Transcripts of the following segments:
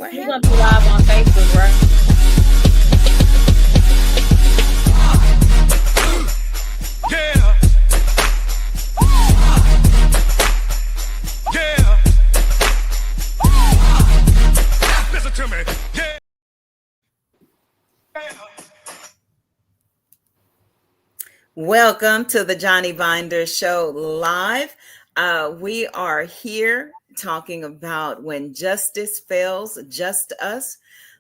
What We're gonna happened? be live on Facebook, right? Yeah, yeah. Listen to me. Yeah. Welcome to the Johnny Binder Show live. We are here talking about When Justice Fails Just Us,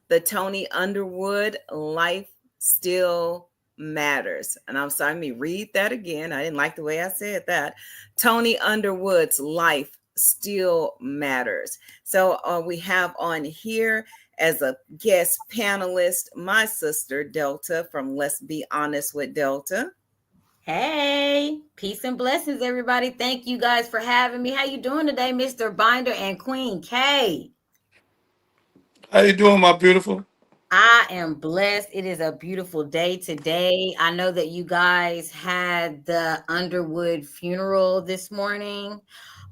the Tony Underwood Life Still Matters. And I'm sorry, let me read that again. I didn't like the way I said that. Tony Underwood's Life Still Matters. So we have on here as a guest panelist my sister Delta from Let's Be Honest with Delta. Hey, peace and blessings, everybody. Thank you guys for having me. How you doing today, Mr. Binder and Queen K? How you doing, my beautiful? I am blessed. It is a beautiful day today. I know that you guys had the Underwood funeral this morning.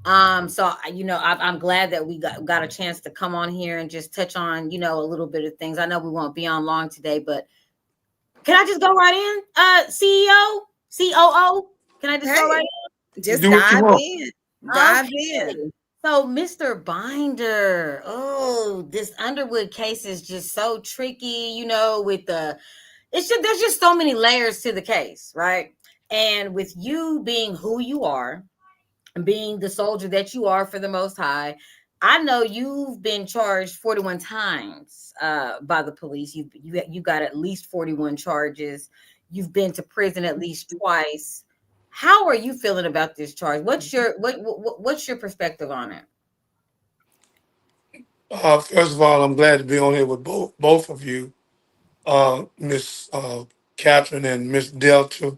So I'm glad that we got a chance to come on here and just touch on, a little bit of things. I know we won't be on long today, but can I just go right in? CEO, COO, can I just go right Hey, in? just Do what you dive want. in. Dive in. Okay. So, Mr. Binder, oh, this Underwood case is just so tricky, with there's just so many layers to the case, right? And with you being who you are, being the soldier that you are for the Most High, I know you've been charged 41 times by the police. You got at least 41 charges. You've been to prison at least twice. How are you feeling about this charge? What's your perspective on it? First of all, I'm glad to be on here with both of you, Miss Catherine and Miss Delta.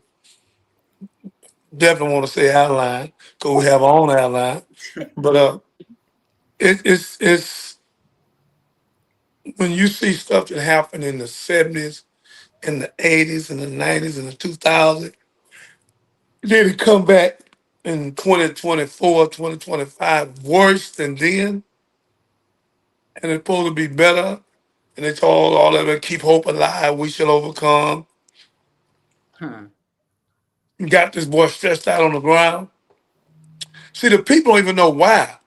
Definitely want to say outline because we have our own outline. But it's when you see stuff that happened in the '70s, in the '80s, in the '90s, and the 2000s, then it come back in 2024, 2025, worse than then, and it's supposed to be better. And they told all of them, keep hope alive, we shall overcome. Hmm. Got this boy stretched out on the ground. See, the people don't even know why.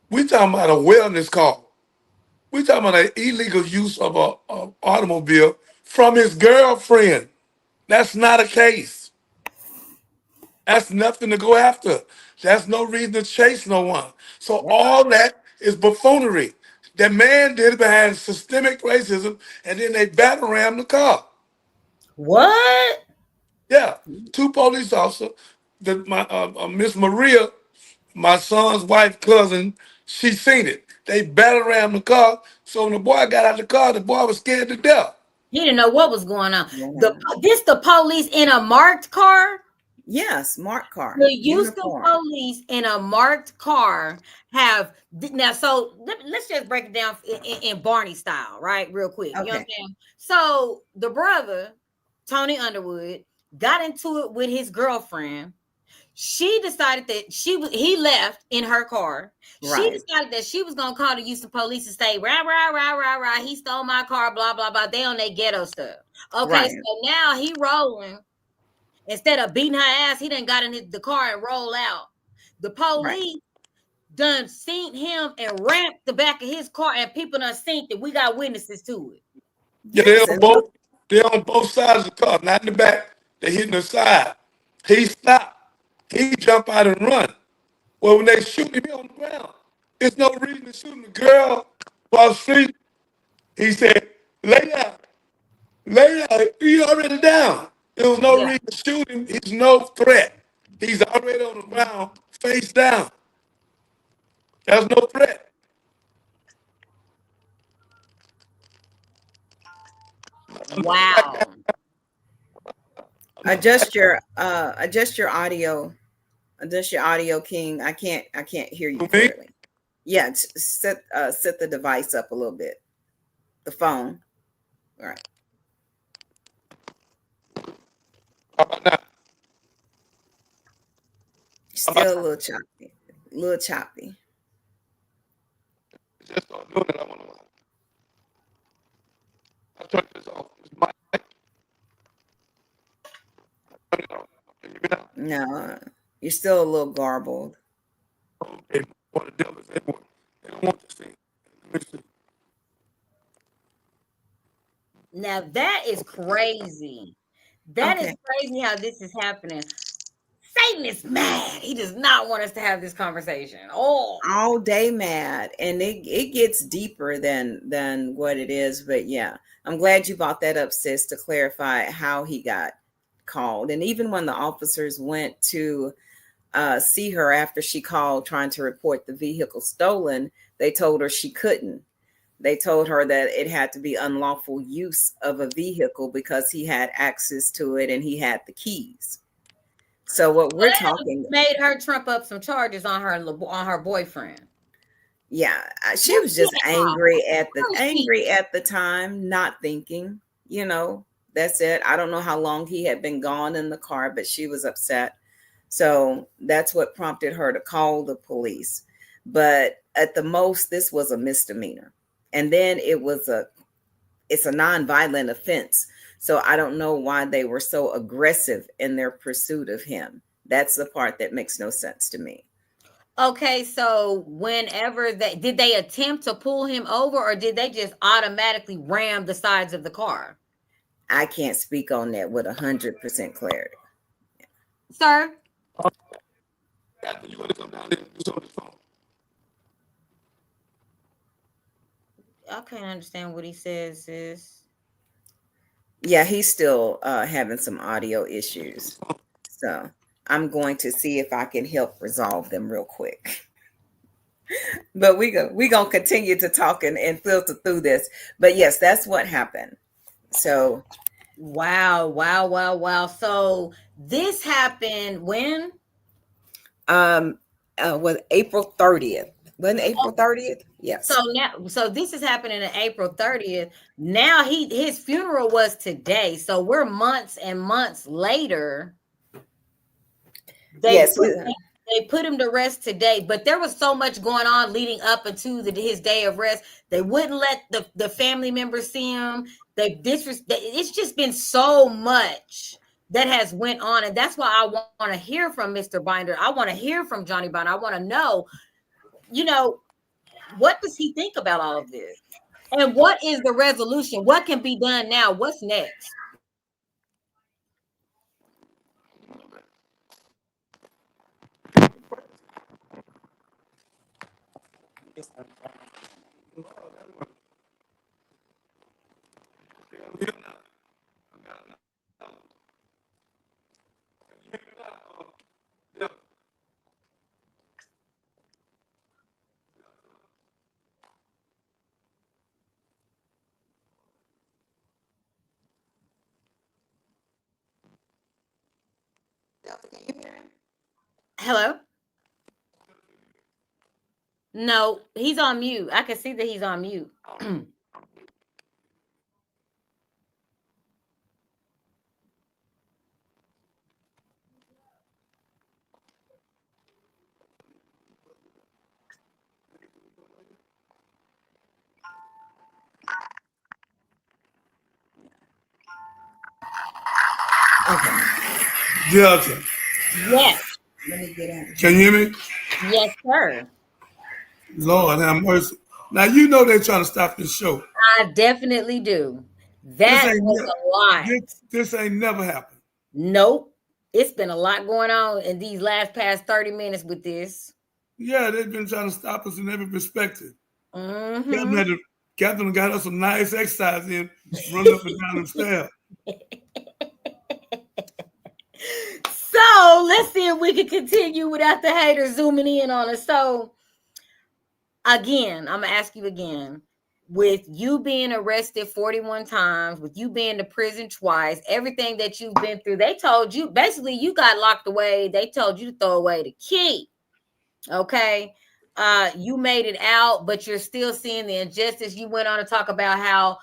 We talking about a wellness call. We talking about an illegal use of a automobile from his girlfriend. That's not a case. That's nothing to go after. That's no reason to chase no one. So That's right. all that is buffoonery. That man did it behind systemic racism, and then they battle ram the car. What? Yeah, two police officers. My Miss Maria, my son's wife cousin, she seen it. They battled around the car. So when the boy got out the car, the boy was scared to death. He didn't know what was going on. The Yeah. this the police in a marked car. Yeah, smart car, The Houston uniform. police in a marked car have now. So let's just break it down in Barney style, right? Real quick. You know what Okay. I'm saying? So the brother, Tony Underwood, got into it with his girlfriend. She decided that he left in her car. She Right. decided that she was gonna call the Houston police and say, rah, rah, rah, rah, rah, he stole my car, blah, blah, blah. They on their ghetto stuff. Okay, Right. so now he rolling. Instead of beating her ass, he done got in the car and roll out. The Right. police done seen him and ramped the back of his car, and people done seen that. We got witnesses to it. Yeah, they Yes. on both. They on both sides of the car, not in the back. They hitting the side. He stopped. He jump out and run. Well, when they shoot him, he on the ground. There's no reason to shoot the girl while asleep. He said, "Lay down, lay down. He already down. There was no Yeah. reason to shoot him. He's no threat. He's already on the ground, face down. There's no threat." Wow. Adjust your audio. Adjust your audio, King. I can't hear you To me, clearly. Yeah, set the device up a little bit. The phone. All right. how about now? How about Still a little choppy. A little choppy. just start doing it? I want to. No, you're still a little garbled. Okay, what the devil is that? They don't want to see. Let me see. Now that is crazy. That is Okay. crazy how this is happening. Satan is mad. He does not want us to have this conversation. Oh, All day mad, and it gets deeper than what it is, but yeah, I'm glad you brought that up, sis, to clarify how he got called. And even when the officers went to see her after she called trying to report the vehicle stolen, they told her she couldn't. They told her that it had to be unlawful use of a vehicle because he had access to it and he had the keys. So what well, we're talking, made her trump up some charges on her boyfriend. yeah, she Where's was she just at, Mom? Where is she? angry at the time, not thinking, you know, that's it. I don't know how long he had been gone in the car, but she was upset. So that's what prompted her to call the police. But at the most, this was a misdemeanor. And then it's a nonviolent offense. So I don't know why they were so aggressive in their pursuit of him. That's the part that makes no sense to me. Okay, so whenever they attempt to pull him over, or did they just automatically ram the sides of the car? I can't speak on that with 100% clarity. Sir, After you want to come down there and do something on this phone. I can't understand what he says, sis. Yeah, he's still having some audio issues. So I'm going to see if I can help resolve them real quick. But we gonna continue to talk and filter through this. But yes, that's what happened. So Wow, wow, wow, wow. So this happened when? um was April 30th. Wasn't it April 30th? So Yes. now, so this is happening on April 30th. Now his funeral was today. So we're months and months later. They Yes. put they put him to rest today, but there was so much going on leading up into his day of rest. They wouldn't let the family members see him. It's just been so much that has went on, and that's why I want to hear from Mr. Binder. I want to hear from Johnny Binder. I want to know, you know, what does he think about all of this? And what is the resolution? What can be done now? What's next? Hello? No, he's on mute. I can see that he's on mute. Okay. Delta, Yes, Let me get out of can here. you hear me? yes, sir. Lord have mercy. Now you know they're trying to stop this show. I definitely do. This That ain't was ne- a lot. this ain't never happened. Nope. It's been a lot going on in these last past 30 minutes with this. Yeah, they've been trying to stop us in every perspective. Catherine Hmm. had to, Catherine got us some nice exercise in, running up and down the stairs. So let's see if we can continue without the haters zooming in on us. So again, I'm gonna ask you again. With you being arrested 41 times, with you being to prison twice, everything that you've been through, they told you basically you got locked away. They told you to throw away the key. Okay. You made it out, but you're still seeing the injustice. You went on to talk about how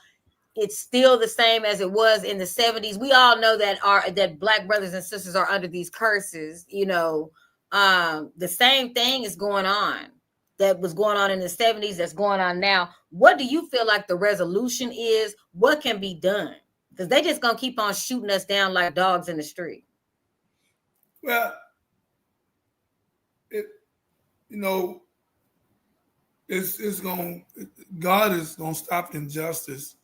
it's still the same as it was in the 70s. We all know that black brothers and sisters are under these curses. The same thing is going on that was going on in the 70s that's going on now. What do you feel like the resolution is? What can be done? Because they just gonna keep on shooting us down like dogs in the street. Well, it, you know, it's going. God is going to stop injustice.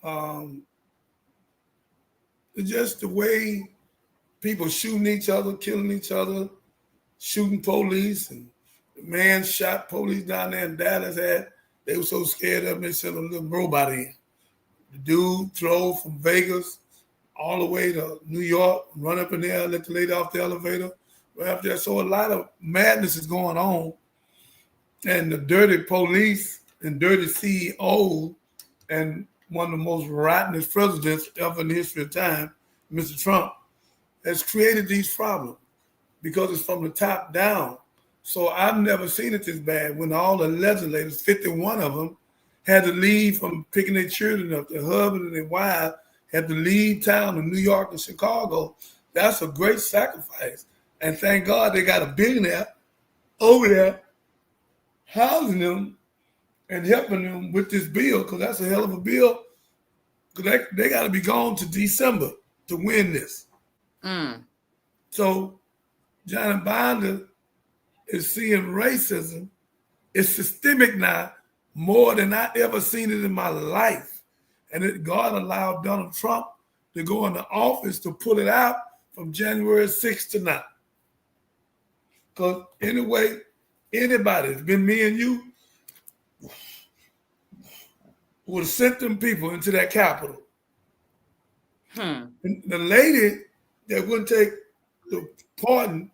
Um, it's just the way people shooting each other, killing each other, shooting police, and the man shot police down there in Dallas. They were so scared of him, they sent a little robot in. The dude drove from Vegas all the way to New York, run up in there, let the lady off the elevator, right up there. So a lot of madness is going on, and the dirty police and dirty CEO and one of the most rottenest presidents ever in the history of time, Mr. Trump, has created these problems because it's from the top down. So I've never seen it this bad when all the legislators, 51 of them, had to leave from picking their children up. Their husband and their wife had to leave town to New York and Chicago. That's a great sacrifice. And thank God they got a billionaire over there housing them and helping them with this bill, because that's a hell of a bill. Because they got to be gone to December to win this. Mm. So Johnny Binder is seeing racism. It's systemic now, more than I ever seen it in my life. And God allowed Donald Trump to go into office to pull it out from January 6th to now. Because anyway, anybody, it's been me and you, would have sent them people into that Capitol. And the lady that wouldn't take the pardon,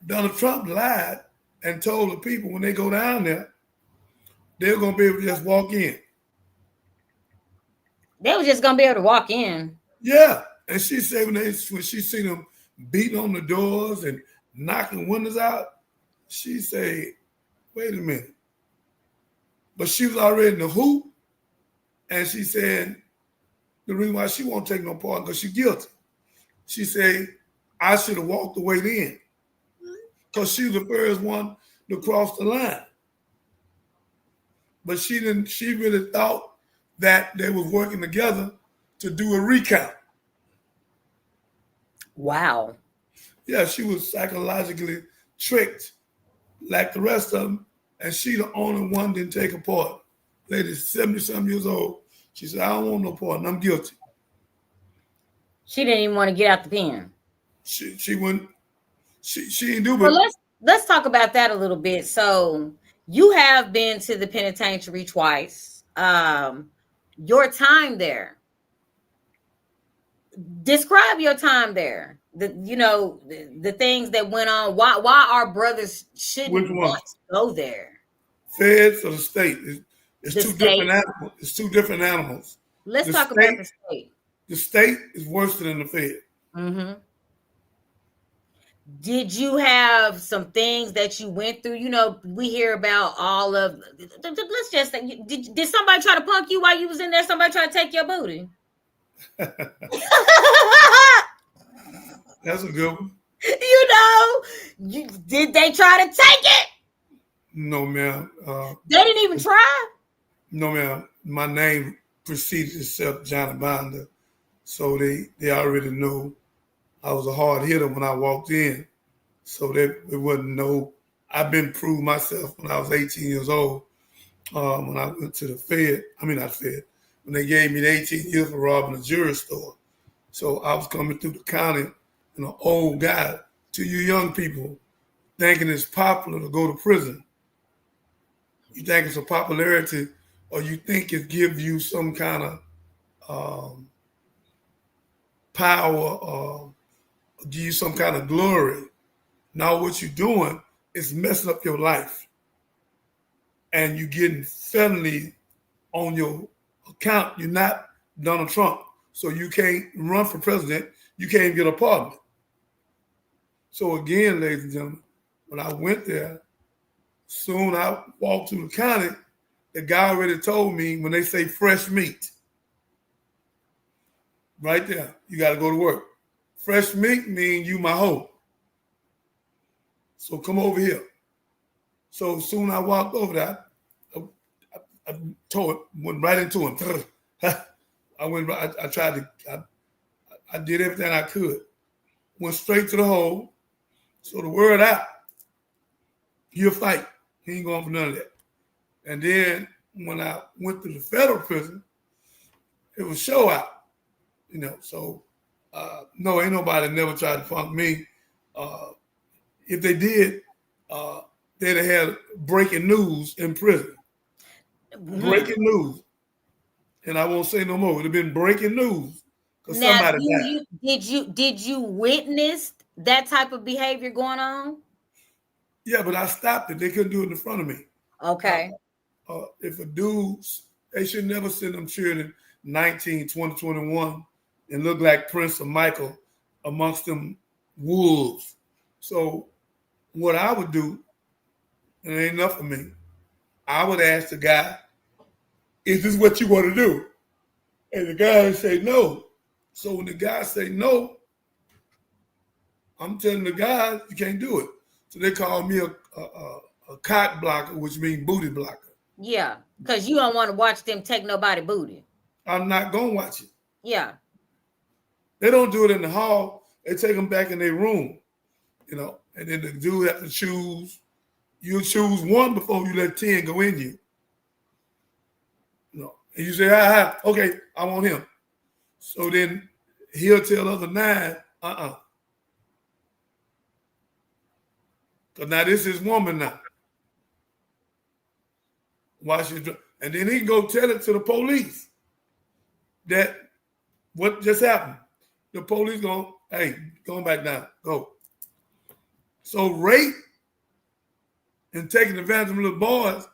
Donald Trump lied and told the people when they go down there, they're going to be able to just walk in. They were just gonna be able to walk in. Yeah. And she said when she seen them beating on the doors and knocking windows out, she said, wait a minute. But she was already in the hoop, and she said the reason why she won't take no part because she's guilty. She said, I should have walked away then because she was the first one to cross the line. But she really thought that they was working together to do a recount. Wow. Yeah, she was psychologically tricked like the rest of them, and she the only one didn't take a part. Lady's 70-some years old. She said, I don't want no part, and I'm guilty. She didn't even want to get out the pen. She wouldn't, she didn't do Well, it. let's talk about that a little bit. So you have been to the penitentiary twice. Your time there. Describe your time there. The things that went on. Why our brothers shouldn't want to go there. Feds or the state? It's The two state. different animals. It's two different animals. Let's The talk state- about the state. The state is worse than the Fed. Mm-hmm. Did you have some things that you went through? We hear about all of. Let's just say, did somebody try to punk you while you was in there? Somebody try to take your booty? That's a good one. Did they try to take it? No, ma'am. They didn't even try. No, ma'am. My name preceded itself, Johnny Binder. So they already know I was a hard hitter when I walked in. So it wasn't no, I've been proved myself when I was 18 years old. When I went to the Fed, not Fed, when they gave me the 18 years for robbing a jewelry store. So I was coming through the county and an old guy, to you young people, thinking it's popular to go to prison. You think it's a popularity, or you think it gives you some kind of power or give you some kind of glory. Now what you're doing is messing up your life. And you're getting felony on your account. You're not Donald Trump. So you can't run for president. You can't get a pardon. So again, ladies and gentlemen, when I went there, soon I walked through the county, the guy already told me when they say fresh meat, right there, you got to go to work. Fresh meat means you my hoe. So come over here. So soon I walked over there, I went right into him. I went. I tried to. I did everything I could. went straight to the hole. So the word out, he'll fight. He ain't going for none of that. And then when I went to the federal prison, it was show out, So no, ain't nobody never tried to funk me. If they did, they'd have had breaking news in prison. Breaking news. And I won't say no more. It'd have been breaking news because Now, somebody died. did you witness that type of behavior going on? Yeah, but I stopped it. They couldn't do it in front of me. Okay. If a dude, they should never send them children 19, 20, 21 and look like Prince or Michael amongst them wolves. So what I would do, and it ain't enough for me, I would ask the guy, is this what you want to do? And the guy would say no. So when the guy say no, I'm telling the guy you can't do it. So they call me a cock blocker, which means booty blocker. Yeah, because you don't want to watch them take nobody booty. I'm not going to watch it. Yeah. They don't do it in the hall. They take them back in their room, and then the dude have to choose. You choose one before you let 10 go in you. And you say, okay, I want him. So then he'll tell the other 9, Because now this is woman now. Why she? And then he can go tell it to the police that what just happened. The police going, hey, going back down, go. So rape and taking advantage of little boys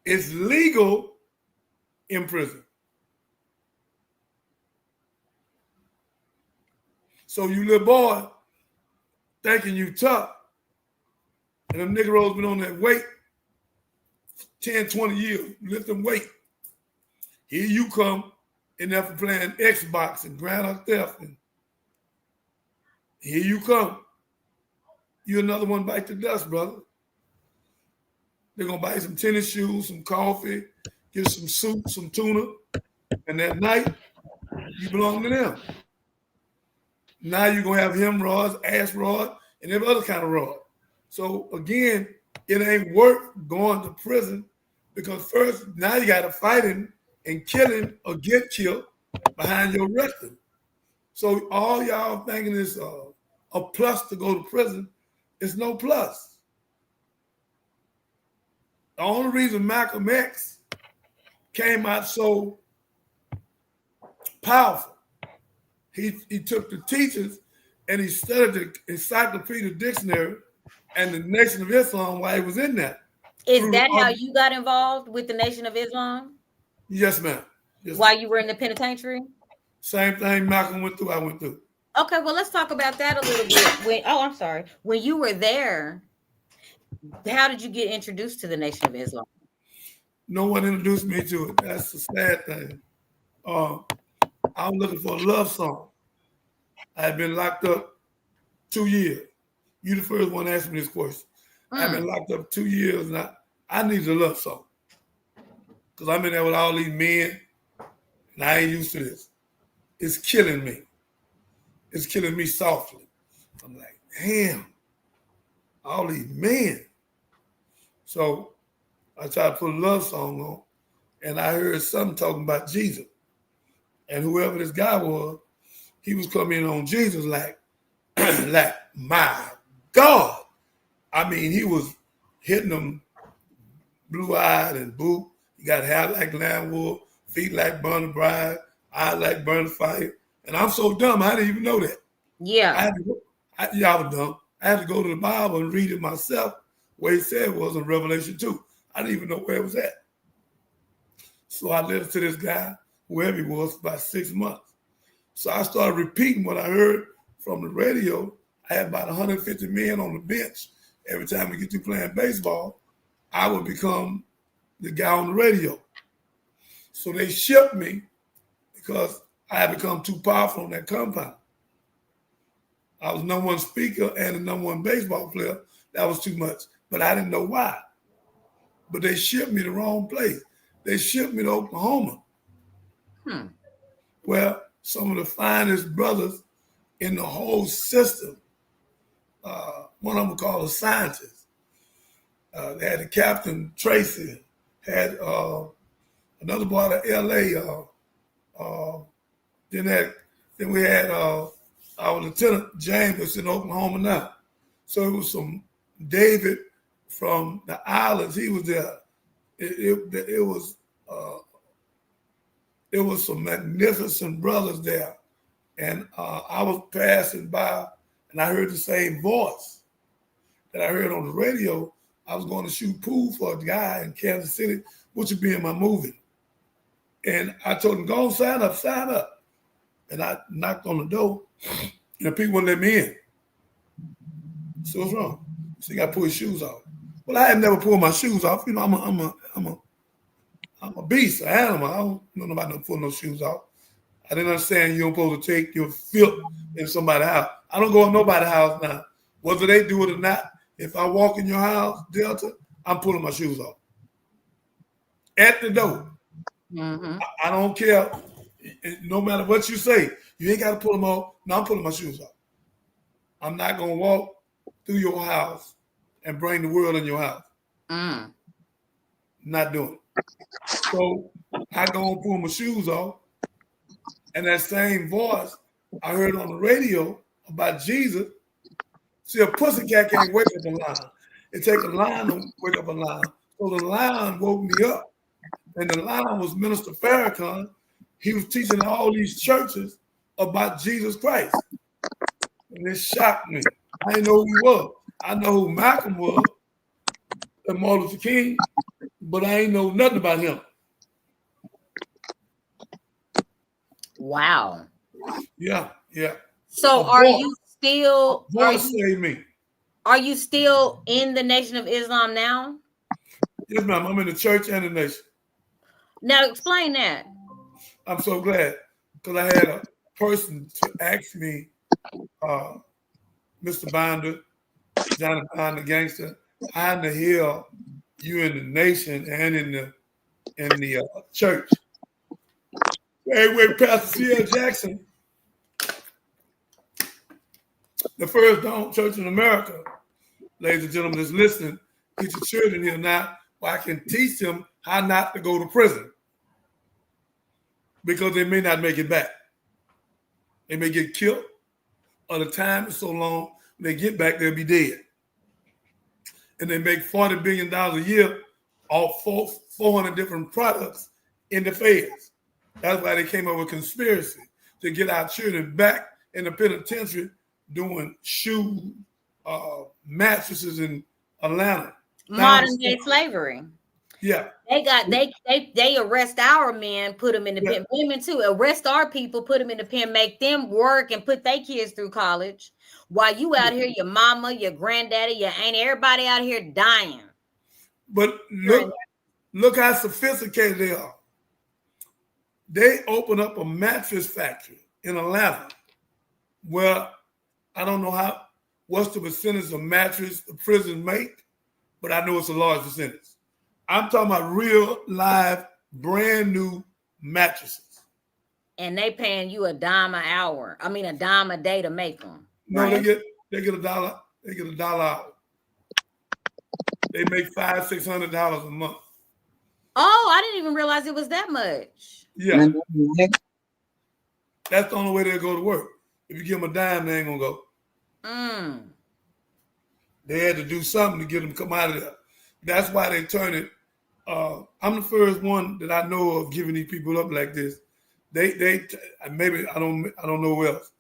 is legal in prison. So you little boy thinking you tough, and them niggeros been on that weight 10, 20 years, lift them weight. Here you come in there for playing Xbox and Grand Theft, and here you come. You another one bite the dust, brother. They're going to buy some tennis shoes, some coffee, get some soup, some tuna, and that night, you belong to them. Now you're going to have hemorrhoids, ass rod, and every other kind of rod. So, again, it ain't worth going to prison because first, now you got to fight him and kill him or get killed behind your rectum. So all y'all thinking is a plus to go to prison. It's no plus. The only reason Malcolm X came out so powerful, he took the teachers and he studied the Encyclopedia Dictionary and the Nation of Islam while he was in there. Is that how you got involved with the Nation of Islam? Yes, ma'am. Yes, while you were in the penitentiary? Same thing Malcolm went through, I went through. Okay, well, let's talk about that a little bit. I'm sorry. When you were there, how did you get introduced to the Nation of Islam? No one introduced me to it. That's the sad thing. I'm looking for a love song. I had been locked up 2 years. You the first one to ask me this question. I've been locked up 2 years, and I need a love song. Because I'm in there with all these men, and I ain't used to this. It's killing me. It's killing me softly. I'm like, damn, all these men. So I tried to put a love song on, and I heard something talking about Jesus. And whoever this guy was, he was coming on Jesus like, like, my God. I mean, he was hitting them blue-eyed and boot. He got hair like Landwood, feet like burning bride, eyes like burning fire. And I'm so dumb, I didn't even know that. Yeah. Y'all was dumb. I had to go to the Bible and read it myself, where it said it was in Revelation 2. I didn't even know where it was at. So I listened to this guy, whoever he was, for about 6 months. So I started repeating what I heard from the radio. I had about 150 men on the bench. Every time we get through playing baseball, I would become the guy on the radio. So they shipped me because I had become too powerful on that compound. I was number one speaker and the number one baseball player. That was too much, but I didn't know why. But they shipped me the wrong place. They shipped me to Oklahoma. Well, some of the finest brothers in the whole system one of them called a scientist. They had the Captain Tracy, had another boy out of L.A. Uh, then then we had our Lieutenant James that's in Oklahoma now. So it was some David from the islands. He was there. It was some magnificent brothers there, and I was passing by, and I heard the same voice that I heard on the radio. I was going to shoot pool for a guy in Kansas City, which would be in my movie. And I told him, go on, sign up, sign up. And I knocked on the door, and people wouldn't let me in. So what's wrong? So he got to pull his shoes off. Well, I had never pulled my shoes off. You know, I'm a beast, an animal. I don't know nobody pulling no shoes off. I didn't understand you're supposed to take your filth in somebody's house. I don't go in nobody's house now. Whether they do it or not, if I walk in your house, Delta, I'm pulling my shoes off. At the door. Mm-hmm. I don't care. No matter what you say, you ain't got to pull them off. No, I'm pulling my shoes off. I'm not going to walk through your house and bring the world in your house. Mm. Not doing it. So I go and pull my shoes off. And that same voice I heard on the radio about Jesus. See, a pussycat can't wake up a lion. It takes a lion to wake up a lion. So the lion woke me up. And the lion was Minister Farrakhan. He was teaching all these churches about Jesus Christ. And it shocked me. I didn't know who he was. I know who Malcolm was and Martin Luther King, but I ain't know nothing about him. Wow. Yeah. So are you still Saved me. Are you still in the Nation of Islam now? Yes, ma'am. I'm in the church and the nation. Now explain that. I'm so glad because I had a person to ask me, Mr. Binder, Johnny Binder, gangster, how in the hell you in the nation and in the church? Hey, wait, Pastor C.L. Jackson, the first Dome Church in America, ladies and gentlemen, that's listening, get your children here now, where I can teach them how not to go to prison because they may not make it back. They may get killed, or the time is so long, when they get back, they'll be dead. And they make $40 billion a year off 400 different products in the feds. That's why they came up with conspiracy to get our children back in the penitentiary doing shoes, mattresses in Atlanta. Modern day slavery. Yeah. They arrest our men, put them in the pen. Women too. Arrest our people, put them in the pen, make them work and put their kids through college. While you out here, your mama, your granddaddy, your auntie, everybody out here dying. But look how sophisticated they are. They open up a mattress factory in Atlanta where I don't know what's the percentage of mattress the prisons make, but I know it's a large percentage. I'm talking about real, live, brand new mattresses. And they paying you $10 an hour. I mean, $10 a day to make them. No, right? they get $1. They get $1 hour. They make $500-600 a month. Oh, I didn't even realize it was that much. Yeah, that's the only way they'll go to work. If you give them a dime, they ain't gonna go. They had to do something to get them to come out of there. That's why they turn it. I'm the first one that I know of giving these people up like this. They maybe I don't know who else.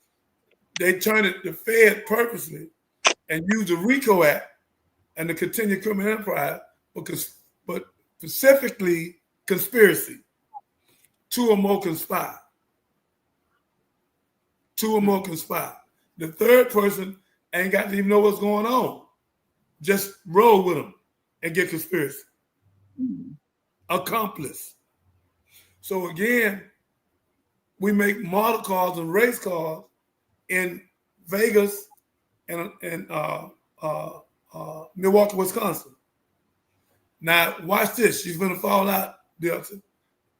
They turn it the Fed purposely and use the RICO Act and the Continued Criminal Enterprise, but specifically conspiracy. 2 or more conspire. 2 or more conspire. The third person ain't got to even know what's going on. Just roll with them and get conspiracy. Accomplice. So again, we make model cars and race cars in Vegas and Milwaukee, Wisconsin. Now, watch this. She's going to fall out, Delta.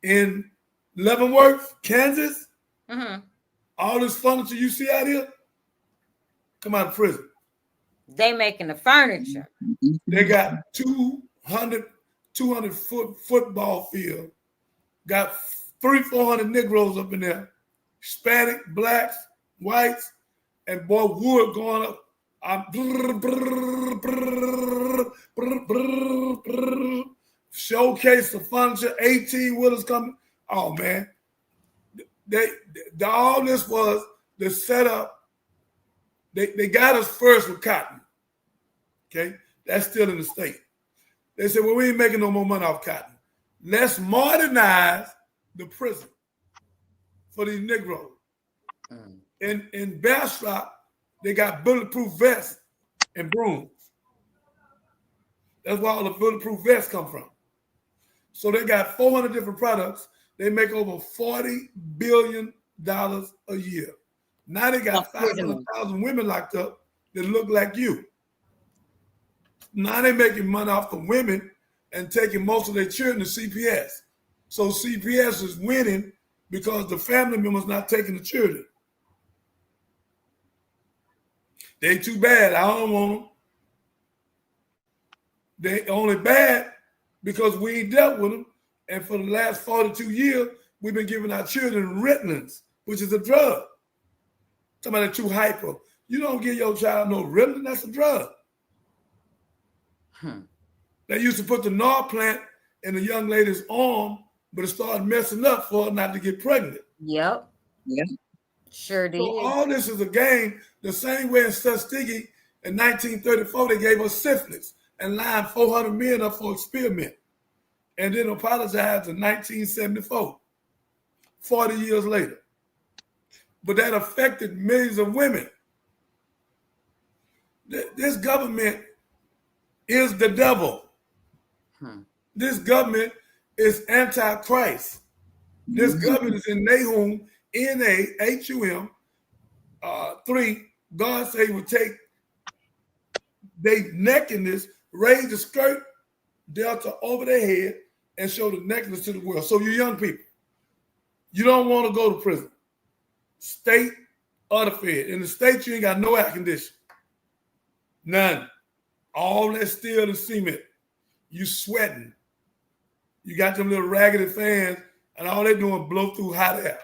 In Leavenworth, Kansas, all this furniture you see out here, come out of prison. They making the furniture. They got 200 foot football field. Got 400 Negroes up in there. Hispanic, blacks, whites, and boy, wood going up. I'm showcase the furniture, 18 wheelers coming. Oh man. All this was the setup. They got us first with cotton. Okay, that's still in the state. They said, well, we ain't making no more money off cotton. Let's modernize the prison for these Negroes. In Bastrop, they got bulletproof vests and brooms. That's where all the bulletproof vests come from. So they got 400 different products. They make over $40 billion a year. Now they got 500,000 women locked up that look like you. Now they're making money off the women and taking most of their children to CPS. So CPS is winning because the family members not taking the children. They ain't too bad. I don't want them. They only bad because we ain't dealt with them. And for the last 42 years, we've been giving our children Ritalins, which is a drug. Somebody too hyper. You don't give your child no Ritalin, that's a drug. They used to put the NAR plant in the young lady's arm, but it started messing up for her not to get pregnant. Yep. Sure did. So all this is a game, the same way in Tuskegee in 1934, they gave us syphilis and lined 400 men up for experiment. And then apologized in 1974, 40 years later. But that affected millions of women. This government is the devil. This government is anti-Christ. This government is in Nahum, Nahum 3. God said he would take their nakedness, raise the skirt delta over their head, and show the nakedness to the world. So you young people, you don't want to go to prison. State or the Fed. In the state, you ain't got no air conditioning. None. All that steel and cement. You sweating. You got them little raggedy fans, and all they doing blow through hot air.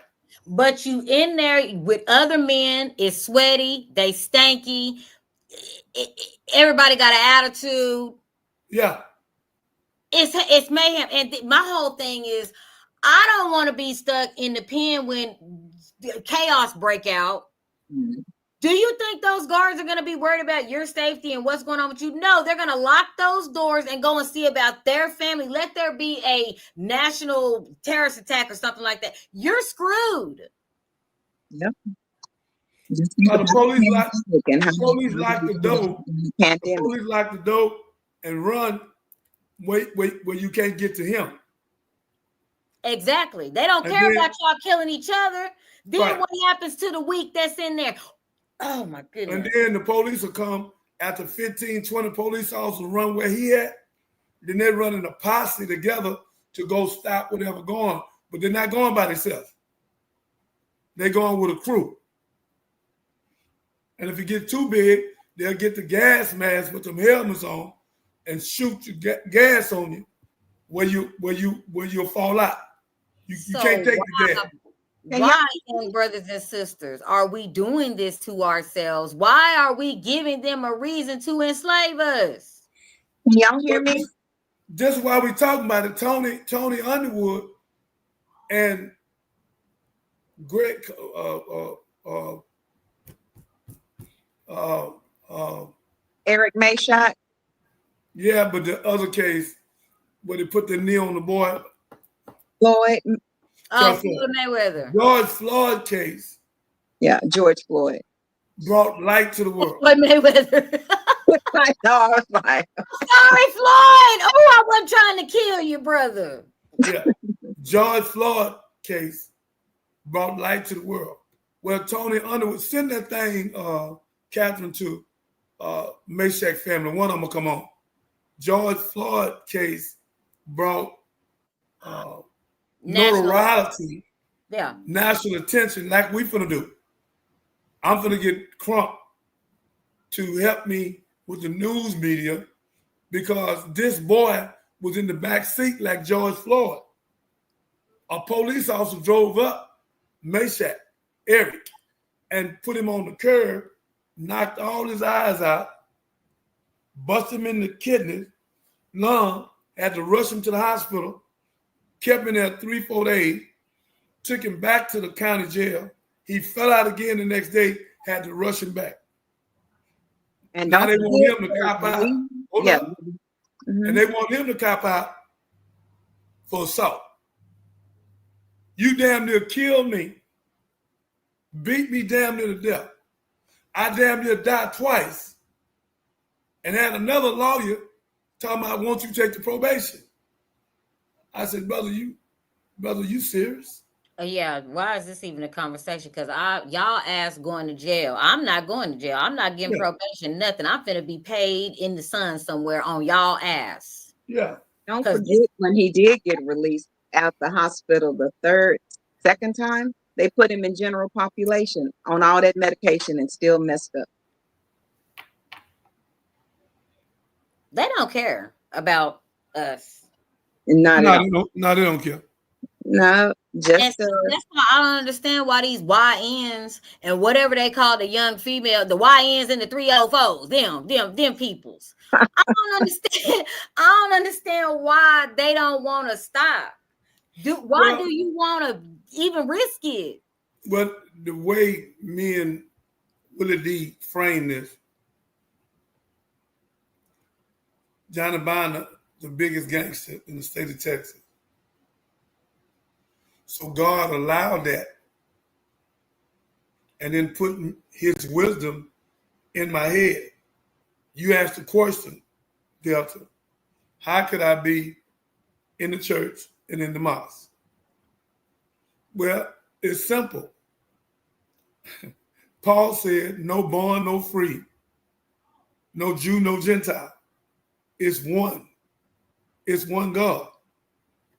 But you in there with other men, it's sweaty, they stanky. Everybody got an attitude. Yeah. It's mayhem. And my whole thing is, I don't want to be stuck in the pen when chaos break out. Do you think those guards are going to be worried about your safety and what's going on with you? No, they're going to lock those doors and go and see about their family. Let there be a national terrorist attack or something like that. You're screwed. Yep. The police lock the door. The police lock the door and run where you can't get to him. Exactly. They don't care about y'all killing each other. Then what happens to the weak that's in there? Oh, my goodness. And then the police will come after 15, 20 police officers run where he at. Then they're running a posse together to go stop whatever going. But they're not going by themselves. They're going with a crew. And if you get too big, they'll get the gas mask with them helmets on and shoot you gas on you where you'll fall out. You can't take the gas. Why, young brothers and sisters, are we doing this to ourselves? Why are we giving them a reason to enslave us? Can y'all hear me? This is why we talking about it. Tony Underwood and Greg Eric Mayshot. Yeah, but the other case where they put the knee on the boy. Floyd. Floyd Mayweather. George Floyd case. Yeah, George Floyd. Brought light to the world. Floyd Mayweather. I know, I was like, sorry, Floyd. Oh, I wasn't trying to kill you, brother. Yeah. George Floyd case brought light to the world. Well, Tony Underwood, send that thing, Catherine, to Mayshak family. One of them will come on. George Floyd case brought notoriety, national attention, like we finna do. I'm finna get Crump to help me with the news media because this boy was in the back seat like George Floyd. A police officer drove up Meshack, Eric, and put him on the curb, knocked all his eyes out, busted him in the kidneys, lung, had to rush him to the hospital, kept him there 3-4 days, took him back to the county jail. He fell out again the next day, had to rush him back. And now don't they want him to forget, cop out. Hold yeah. up. And they want him to cop out for assault. You damn near killed me, beat me damn near to death. I damn near died twice, and had another lawyer talking about, won't you take the probation? I said, brother, you serious? Yeah, why is this even a conversation? Because y'all ass going to jail. I'm not going to jail. I'm not getting probation, nothing. I'm finna be paid in the sun somewhere on y'all ass. Yeah. Don't forget when he did get released out the hospital the second time, they put him in general population on all that medication and still messed up. They don't care about us. No, they don't care. No, just that's why I don't understand why these YNs and whatever they call the young female, the YNs and the 304s, them peoples. I don't understand. I don't understand why they don't want to stop. Why do you want to even risk it? Well, the way me and Willie D framed this, Johnny Binder, the biggest gangster in the state of Texas. So God allowed that and then put his wisdom in my head. You asked the question, Delta, how could I be in the church and in the mosque? Well, it's simple. Paul said, no bond, no free, no Jew, no Gentile. It's one. It's one God.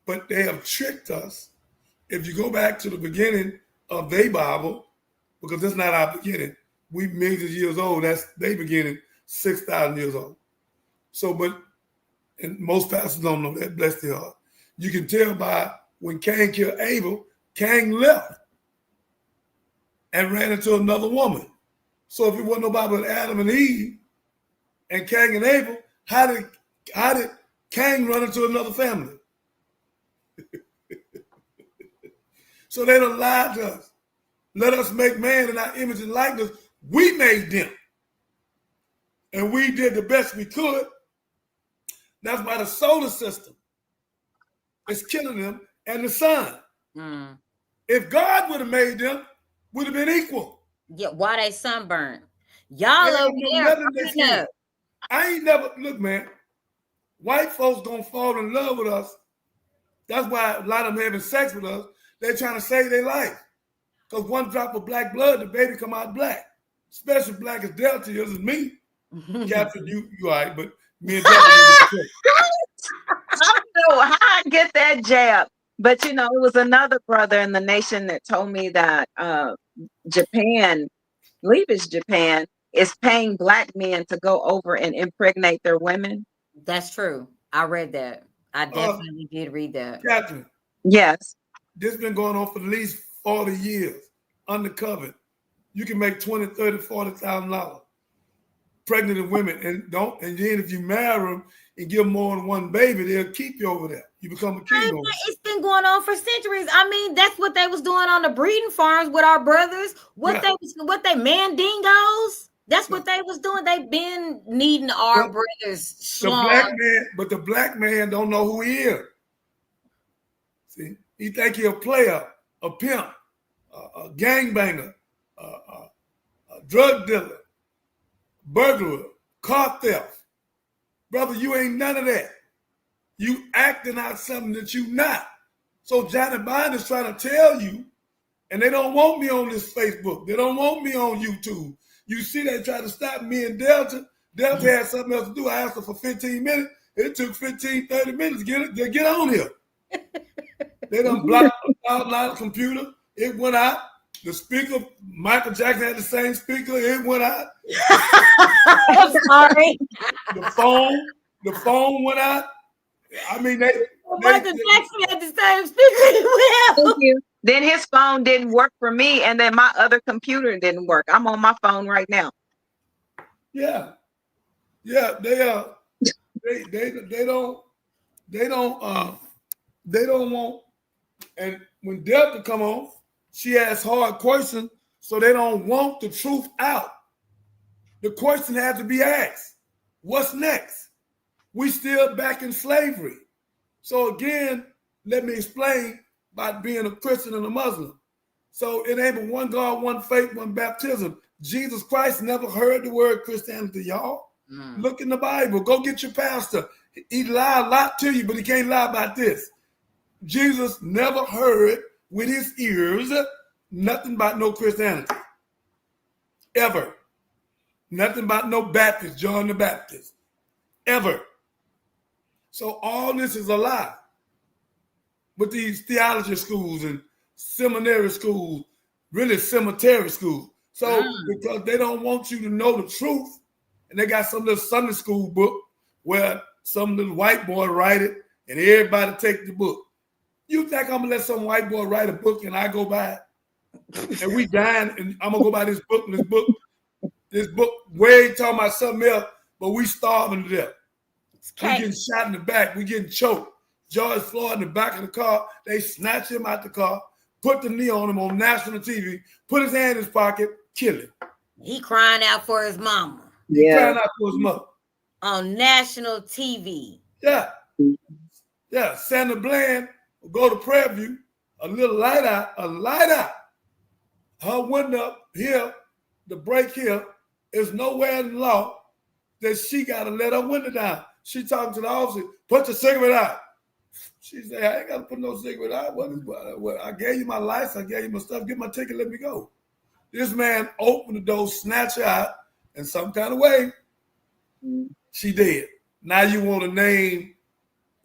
But they have tricked us. If you go back to the beginning of their Bible, because that's not our beginning, we millions of years old, that's their beginning, 6,000 years old. So, and most pastors don't know that, bless their heart. You can tell by when Cain killed Abel, Cain left and ran into another woman. So if it wasn't nobody but Adam and Eve and Cain and Abel, how did Cain run into another family? So they done lied to us. Let us make man in our image and likeness. We made them. And we did the best we could. That's why the solar system is killing them and the sun. Mm. If God would have made them, would have been equal. Yeah, why they sunburned? Y'all over there. I ain't never, look, man, white folks gonna fall in love with us. That's why a lot of them having sex with us. They're trying to save their life. Because one drop of black blood, the baby come out black. Especially black as Delta is me. Captain, you all right, but me and Delta. I don't know how I get that jab. But, it was another brother in the nation that told me that Japan, I believe it's Japan, is paying black men to go over and impregnate their women. That's true. I read that. I definitely did read that. Captain. Yes. This been going on for at least 40 years, undercover. You can make $20,000, $30,000, $40,000 pregnant in women, and then if you marry them and give them more than one baby, they'll keep you over there. You become a king. It's been going on for centuries. I mean, that's what they was doing on the breeding farms with our brothers. What they mandingos. That's what they was doing. They've been needing our brothers. The black man don't know who he is. See, he think he a player, a pimp, a gangbanger, a drug dealer, burglar, car theft. Brother, you ain't none of that. You acting out something that you not. So Johnny Binder's trying to tell you, and they don't want me on this Facebook. They don't want me on YouTube. You see, they try to stop me and Delta. Delta had something else to do. I asked her for 15 minutes. It took 15, 30 minutes to get on here. They done blocked the computer. It went out. The speaker, Michael Jackson had the same speaker. It went out. I'm sorry. The phone went out. I mean, they Michael Jackson had the same speaker as well. Thank you. Then his phone didn't work for me, and then my other computer didn't work. I'm on my phone right now. yeah, they don't want. And when Delta come on, she asks hard questions, so they don't want the truth out. The question has to be asked: what's next? We still back in slavery. So again, let me explain about being a Christian and a Muslim. So it ain't but one God, one faith, one baptism. Jesus Christ never heard the word Christianity, y'all. Look in the Bible. Go get your pastor. He lied a lot to you, but he can't lie about this. Jesus never heard with his ears nothing about no Christianity. Ever. Nothing about no Baptist, John the Baptist. Ever. So all this is a lie. With these theology schools and seminary schools, really cemetery schools. So because they don't want you to know the truth, and they got some little Sunday school book where some little white boy write it and everybody take the book. You think I'm gonna let some white boy write a book and I go by it? And we dying and I'm gonna go by this book and this book way talking about something else, but we starving to death. We getting shot in the back, we getting choked. George Floyd in the back of the car, they snatch him out the car, put the knee on him on national TV, put his hand in his pocket, kill him. He crying out for his mama. He crying out for his mother. On national TV. Yeah. Yeah. Sandra Bland will go to Prairie View, a light out. Her window here, the break here, is nowhere in the law that she got to let her window down. She talking to the officer, put your cigarette out. She said, I ain't got to put no cigarette out. I gave you my license, I gave you my stuff, get my ticket, let me go. This man opened the door, snatched her out, and some kind of way, she dead. Now you want to name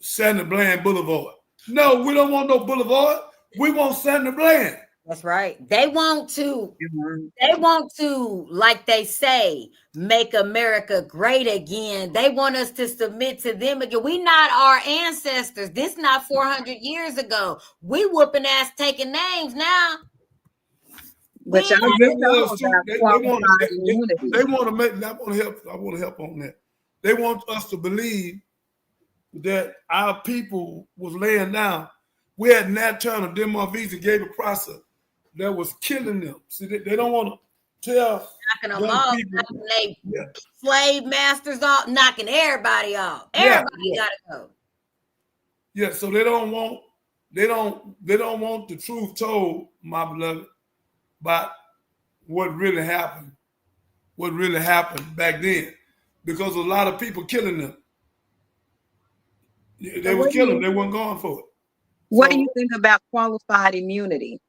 Sandra Bland Boulevard. No, we don't want no boulevard. We want Sandra Bland. That's right. They want to, like they say, make America great again. They want us to submit to them again. We not our ancestors. This not 400 years ago. We whooping ass taking names now. But y'all they want to make. I want to help on that. They want us to believe that our people was laying down. We had Nat Turner, Demar Visa, gave a process that was killing them. See, they don't want to tell knocking them off, knocking they slave masters off, knocking everybody off. Everybody gotta go. Yeah, so they don't want the truth told, my beloved, about what really happened back then, because a lot of people killing them. They were killing them. They weren't going for it. What do you think about qualified immunity?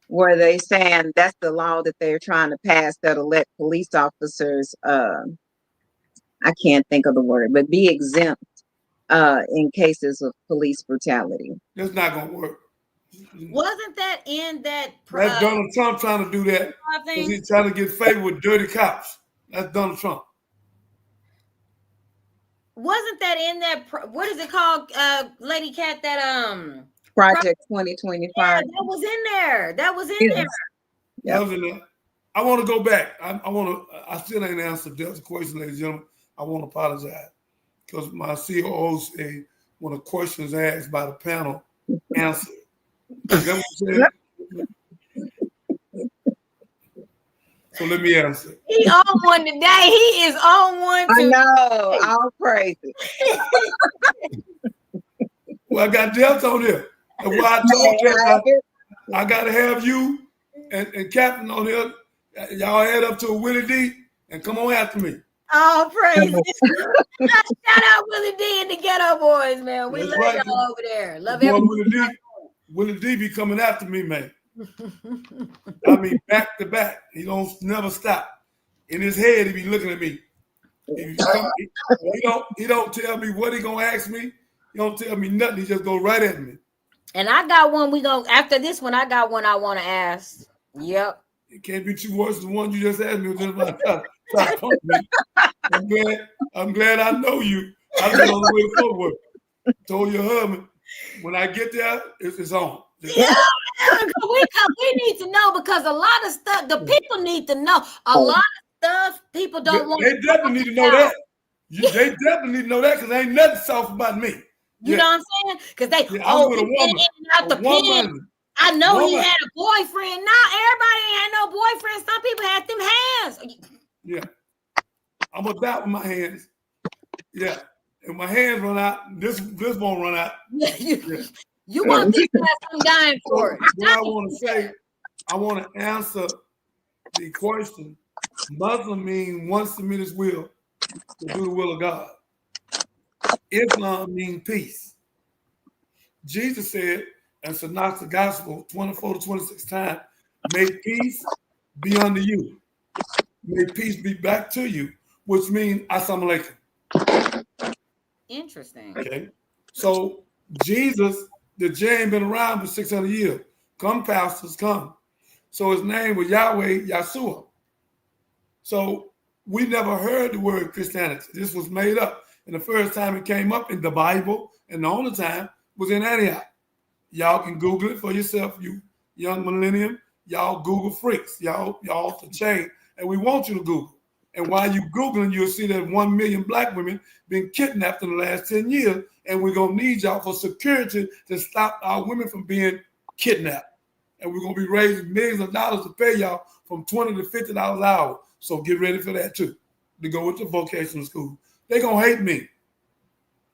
Where they saying that's the law that they're trying to pass that'll let police officers, I can't think of the word, but be exempt in cases of police brutality. That's not going to work. Wasn't that in that? That's Donald Trump trying to do that because he's trying to get favored with dirty cops. That's Donald Trump. Wasn't that in that? What is it called, Lady Cat? That Project 2025. Yeah, that was in there. That was in there. That was in there. I want to go back. I still ain't answered Delta's question, ladies and gentlemen. I want to apologize because my COO said when a question is asked by the panel, answer. That what so let me answer. He on one today. He is on one today. I know. All crazy. Well, I got Delta on here. And why I told you I got to have you and Captain on here. Y'all head up to a Willie D and come on after me. Oh, praise it. Shout out Willie D and the Ghetto Boys, man. We love y'all over there. Love everybody. Willie D be coming after me, man. I mean, back to back. He don't never stop. In his head, he be looking at me. He don't tell me what he gonna ask me. He don't tell me nothing. He just go right at me. And I got one. After this one, I got one I want to ask. Yep. It can't be two worse than the one you just asked me. Just about try to punk me. I'm glad I know you. I just on the way to Fort Worth. Told your husband, when I get there, it's on. Yeah, we need to know, because a lot of stuff the people need to know. A lot of stuff people don't want They to talk definitely need to know about. that. They definitely need to know that because ain't nothing soft about me. You know what I'm saying? Because they, Yeah, I was with he a been woman. in and out A the pen. woman. I know he Woman. had a boyfriend. Not everybody ain't had no boyfriend. Some people had them hands. Yeah. I'm gonna die with my hands. Yeah. If my hands run out, this won't run out. You want this to have some dying for it. What I want to say, I want to answer the question. Muslim means one submit his will to do the will of God. Islam means peace. Jesus said, and Synoptic Gospel 24 to 26 times, may peace be unto you. May peace be back to you, which means assalamu alaikum. Interesting. Okay. So Jesus, the J ain't been around for 600 years. Come, pastors, come. So his name was Yahweh Yahshua. So we never heard the word Christianity. This was made up. And the first time it came up in the Bible, and the only time, was in Antioch. Y'all can Google it for yourself, you young millennium. Y'all Google freaks. Y'all to change. And we want you to Google. And while you Googling, you'll see that 1 million black women been kidnapped in the last 10 years. And we're going to need y'all for security to stop our women from being kidnapped. And we're going to be raising millions of dollars to pay y'all from $20 to $50 an hour. So get ready for that too, to go with the vocational school. They're going to hate me.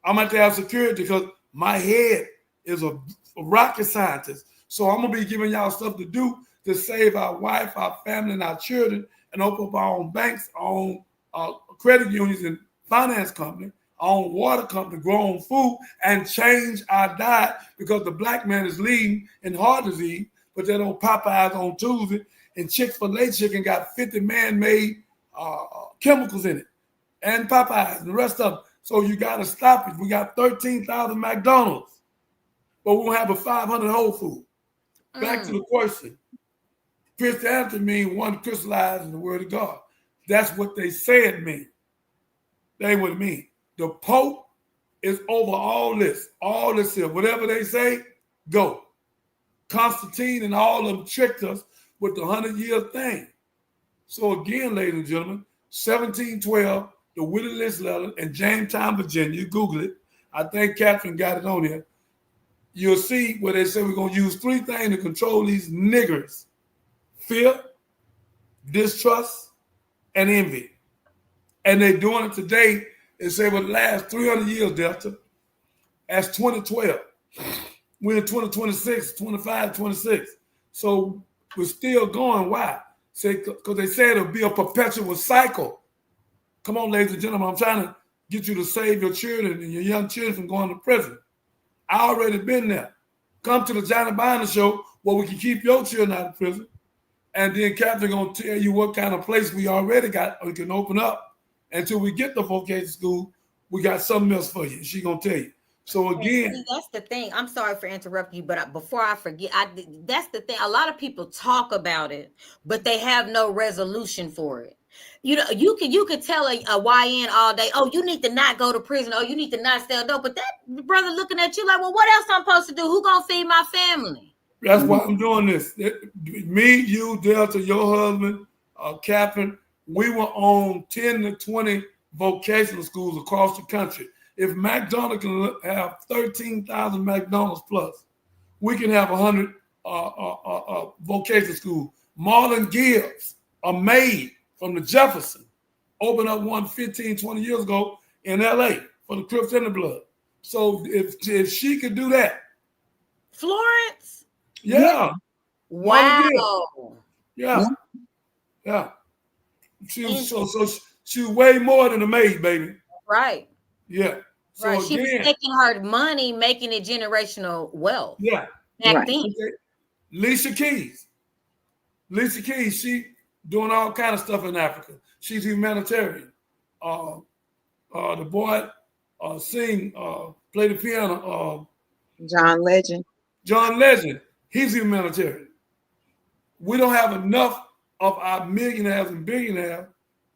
I'm going to have security because my head is a rocket scientist. So I'm going to be giving y'all stuff to do to save our wife, our family, and our children, and open up our own banks, our own credit unions and finance company, our own water company, grow our own food, and change our diet because the black man is leading in heart disease, but that old Popeyes on Tuesday and Chick-fil-A chicken got 50 man-made chemicals in it, and Popeyes and the rest of them. So you got to stop it. We got 13,000 McDonald's, but we won't have a 500 Whole Foods. Back to the question. Christianity means one crystallized in the word of God. That's what they say it means. That ain't what it means. The Pope is over all this here. Whatever they say, go. Constantine and all of them tricked us with the 100-year thing. So again, ladies and gentlemen, 1712, the Willie List letter in Jamestown, Virginia, Google it. I think Catherine got it on here. You'll see where they say we're going to use three things to control these niggers: fear, distrust, and envy. And they're doing it today. They say for the last 300 years, Delta, as 2012. We're in 2026, 25, 26. So we're still going. Why? Because they said it'll be a perpetual cycle. Come on, ladies and gentlemen, I'm trying to get you to save your children and your young children from going to prison. I already been there. Come to the Johnny Binder show where we can keep your children out of prison. And then Catherine going to tell you what kind of place we already got we can open up. Until we get the vocation school, we got something else for you. She's going to tell you. So again, see, that's the thing. I'm sorry for interrupting you, but before I forget, that's the thing. A lot of people talk about it, but they have no resolution for it. You know, you could tell a YN all day, oh, you need to not go to prison, oh, you need to not sell dope. But that brother looking at you like, well, what else I'm supposed to do? Who gonna feed my family? That's why I'm doing this. Me, you, Delta, your husband, Catherine, we were on 10 to 20 vocational schools across the country. If McDonald's can have 13,000 McDonald's plus, we can have 100 vocational schools. Marlon Gibbs, a maid from the Jefferson, opened up one 15, 20 years ago in LA for the Crips and the Blood. So if she could do that. Florence? Yeah. Wow. Yeah. She's way more than a maid, baby. Right. Yeah. So right. She was taking her money, making it generational wealth. Yeah. Back then. Lisa Keys, she doing all kind of stuff in Africa. She's humanitarian. The boy sing, play the piano. John Legend. John Legend, he's humanitarian. we don't have enough of our millionaires and billionaires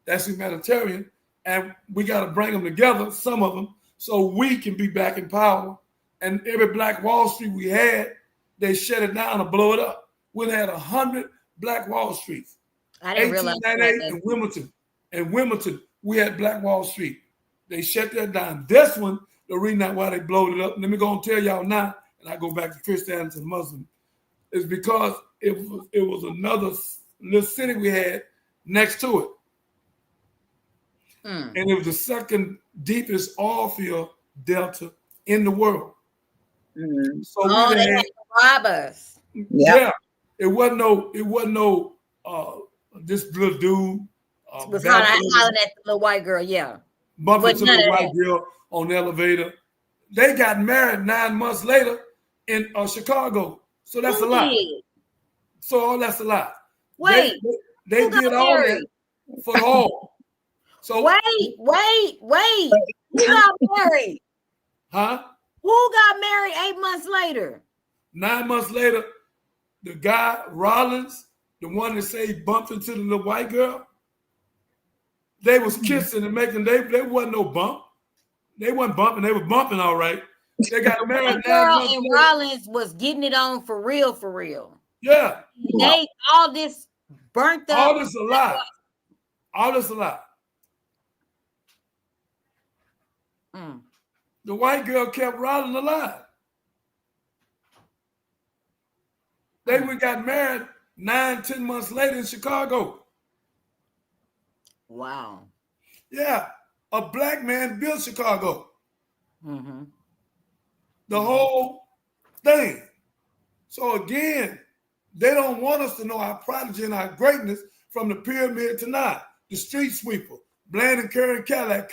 that's humanitarian, and we got to bring them together, some of them, so we can be back in power. And every Black Wall Street we had, they shut it down and blow it up. We had 100 Black Wall Streets. I didn't realize 1898 in Wilmington. In Wilmington, we had Black Wall Street. They shut that down. This one, the reason why they blowed it up, let me go and tell y'all now, and I go back to Christianity and Muslim, is because it was another little city we had next to it. And it was the second deepest oil field delta in the world. So they had to rob us. Yeah. It wasn't no this little dude was hollering at the little white girl, bumping into the white girl on the elevator. They got married 9 months later in Chicago. So that's a lot. So that's a lot. Wait, they did all that for all. So wait. Who got married? Huh? Who got married 8 months later? 9 months later, the guy, Rollins, the one that say he bumped into the little white girl, they was kissing and making, they wasn't no bump. They wasn't bumping, they were bumping all right. They got married. Girl and Rollins was getting it on for real, for real. Yeah. They all this burnt up. All this a lie. All this a lie. The white girl kept Rollins alive. They got married 9-10 months later in Chicago. Wow. Yeah. A black man built Chicago. The whole thing. So again, they don't want us to know our prodigy and our greatness from the pyramid to now. The street sweeper, Bland and Curran Cadillac,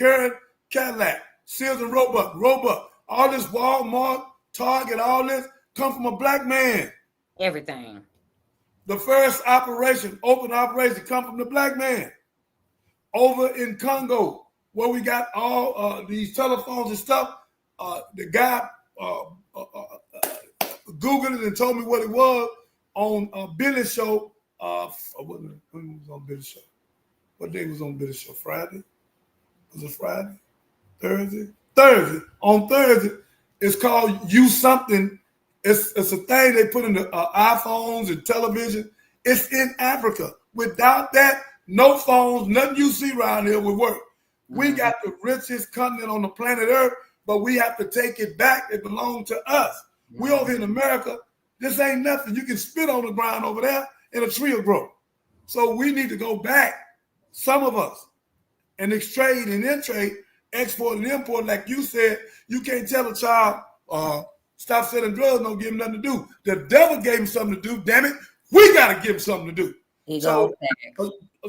Sears and Roebuck, all this Walmart, Target, all this come from a black man. Everything. The first open operation, come from the black man. Over in Congo, where we got all these telephones and stuff, the guy Googled it and told me what it was on Billy's show. When was on Billy's show? What day was on Billy's show? Friday? Was it Friday? Thursday? On Thursday, it's called Use Something. It's a thing they put in the iPhones and television. It's in Africa. Without that, no phones, nothing you see around here would work. We got the richest continent on the planet Earth, but we have to take it back. It belongs to us. We over here in America, this ain't nothing. You can spit on the ground over there and a tree will grow. So we need to go back, some of us, and trade and then trade, export and import. Like you said, you can't tell a child, stop selling drugs, don't give him nothing to do. The devil gave him something to do, damn it. We got to give him something to do.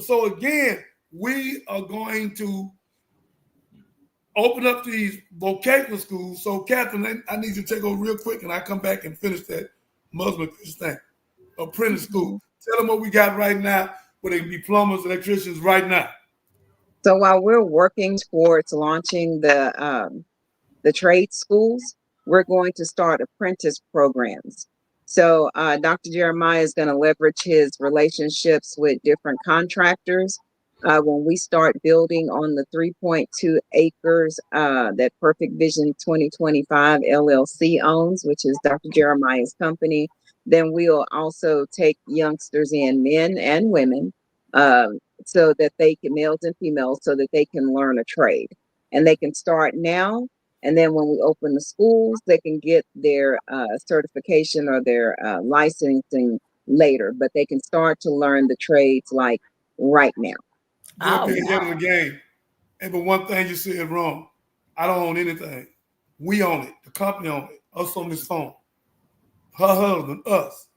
So again, we are going to open up these vocational schools. So Catherine, I need you to take over real quick and I come back and finish that Muslim thing. Apprentice school. Tell them what we got right now, where they can be plumbers, electricians right now. So while we're working towards launching the trade schools, we're going to start apprentice programs. So Dr. Jeremiah is going to leverage his relationships with different contractors. When we start building on the 3.2 acres that Perfect Vision 2025 LLC owns, which is Dr. Jeremiah's company, then we'll also take youngsters in, men and women, so that they can, males and females, so that they can learn a trade. And they can start now. And then when we open the schools, they can get their certification or their licensing later, but they can start to learn the trades like right now. You're ahead of the game. And but one thing you said wrong. I don't own anything. We own it. The company own it. Us on this phone. Her husband, us.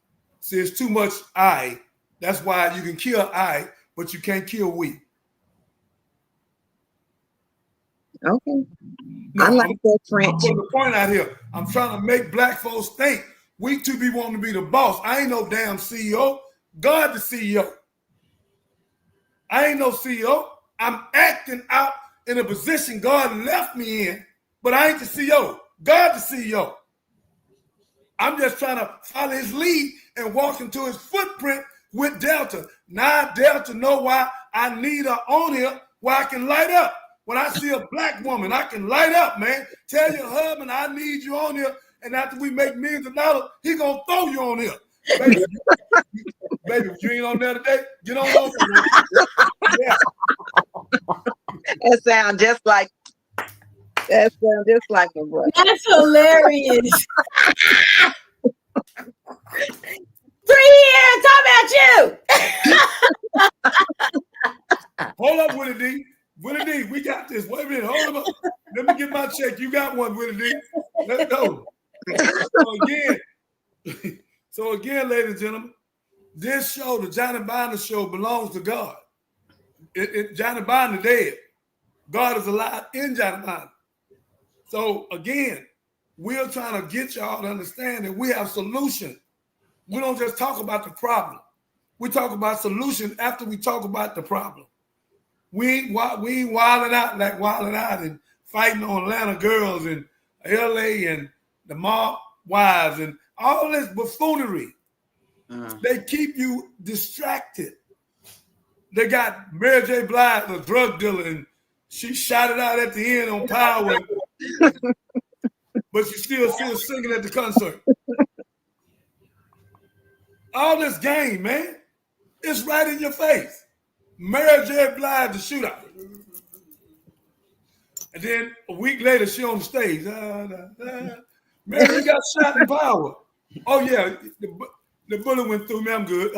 See, it's too much I. That's why you can kill I, but you can't kill we. Okay. No, I like that French. I'm putting the point out here. I'm trying to make black folks think we too be wanting to be the boss. I ain't no damn CEO. God the CEO. I ain't no CEO. I'm acting out in a position God left me in, but I ain't the CEO. God the CEO. I'm just trying to follow his lead and walk into his footprint with Delta. Now Delta know why I need her on here where I can light up. When I see a black woman, I can light up, man. Tell your husband I need you on here, and after we make millions of dollars, he gonna throw you on here. Baby, baby, if you ain't on there today, get on over. Yeah. That sounds just like my brother. That's hilarious. 3 years, talk about you. Hold up, Willie D. Willie D, we got this. Wait a minute, hold up. Let me get my check. You got one, Willie D. Let's go. So again, ladies and gentlemen, this show, the Johnny Binder Show, belongs to God. Johnny Binder dead. God is alive in Johnny Binder. So again, we're trying to get y'all to understand that we have solutions. We don't just talk about the problem. We talk about solutions after we talk about the problem. We ain't wilding out like wilding out and fighting on Atlanta girls and LA and the mob wives and all this buffoonery. They keep you distracted. They got Mary J. Blige, a drug dealer, and she shot it out at the end on Power, but she's still singing at the concert. All this game, man, it's right in your face. Mary J. Blige, the shootout. And then a week later, she on the stage. Mary, you got shot in Power. Oh, yeah, the bullet went through me. I'm good.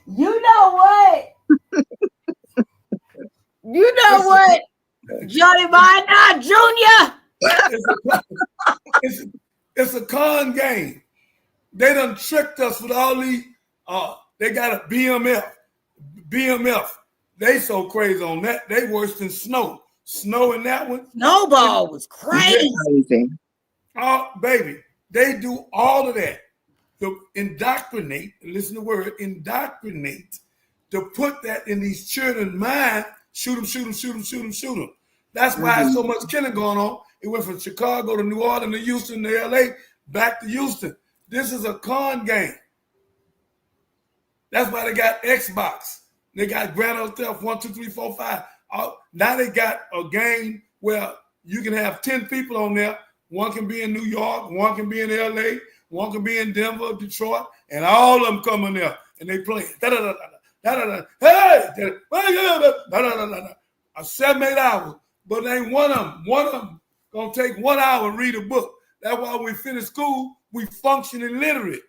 You know what? You know what? Johnny Binder Jr. It's a con game. They done tricked us with all these. They got a BMF. They so crazy on that. They worse than Snow. Snow in that one. Snowball was crazy. Oh, baby. They do all of that to indoctrinate. Listen to the word, indoctrinate. To put that in these children's mind. Shoot them. That's why so much killing going on. It went from Chicago to New Orleans to Houston to LA, back to Houston. This is a con game. That's why they got Xbox. They got Grand Theft 1, 2, 3, 4, 5. Now they got a game where you can have 10 people on there. One can be in New York, one can be in LA, one can be in Denver, Detroit, and all of them come in there and they play. Hey, 7, 8 hours. But ain't one of them gonna take 1 hour and read a book. That's why when we finish school, we function illiterate.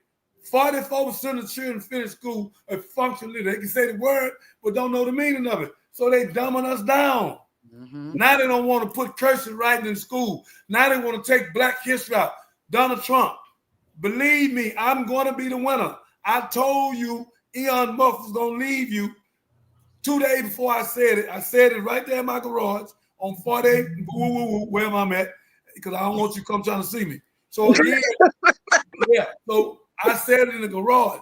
44% of children finish school are function illiterate. They can say the word, but don't know the meaning of it. So they dumbing us down. Now they don't want to put cursive writing in school. Now they want to take Black history out. Donald Trump, believe me, I'm going to be the winner. I told you Elon Musk was going to leave you 2 days before I said it. I said it right there in my garage on 48, where am I at? Because I don't want you to come trying to see me. So again, yeah. So I said it in the garage.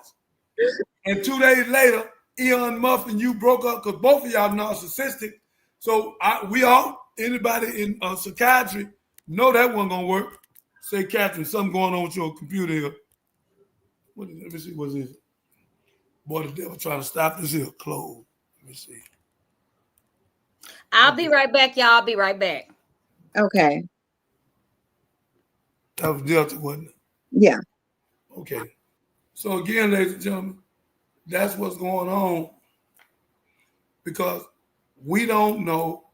And 2 days later, Elon Musk and you broke up because both of y'all narcissistic. So anybody in psychiatry know that wasn't going to work. Say, Catherine, something going on with your computer here. Let me see, what's this? Boy, the devil trying to stop this here. Close. Let me see. I'll be right back, y'all. I'll be right back. Okay. That was Delta, wasn't it? Yeah. Okay. So again, ladies and gentlemen, that's what's going on because we don't know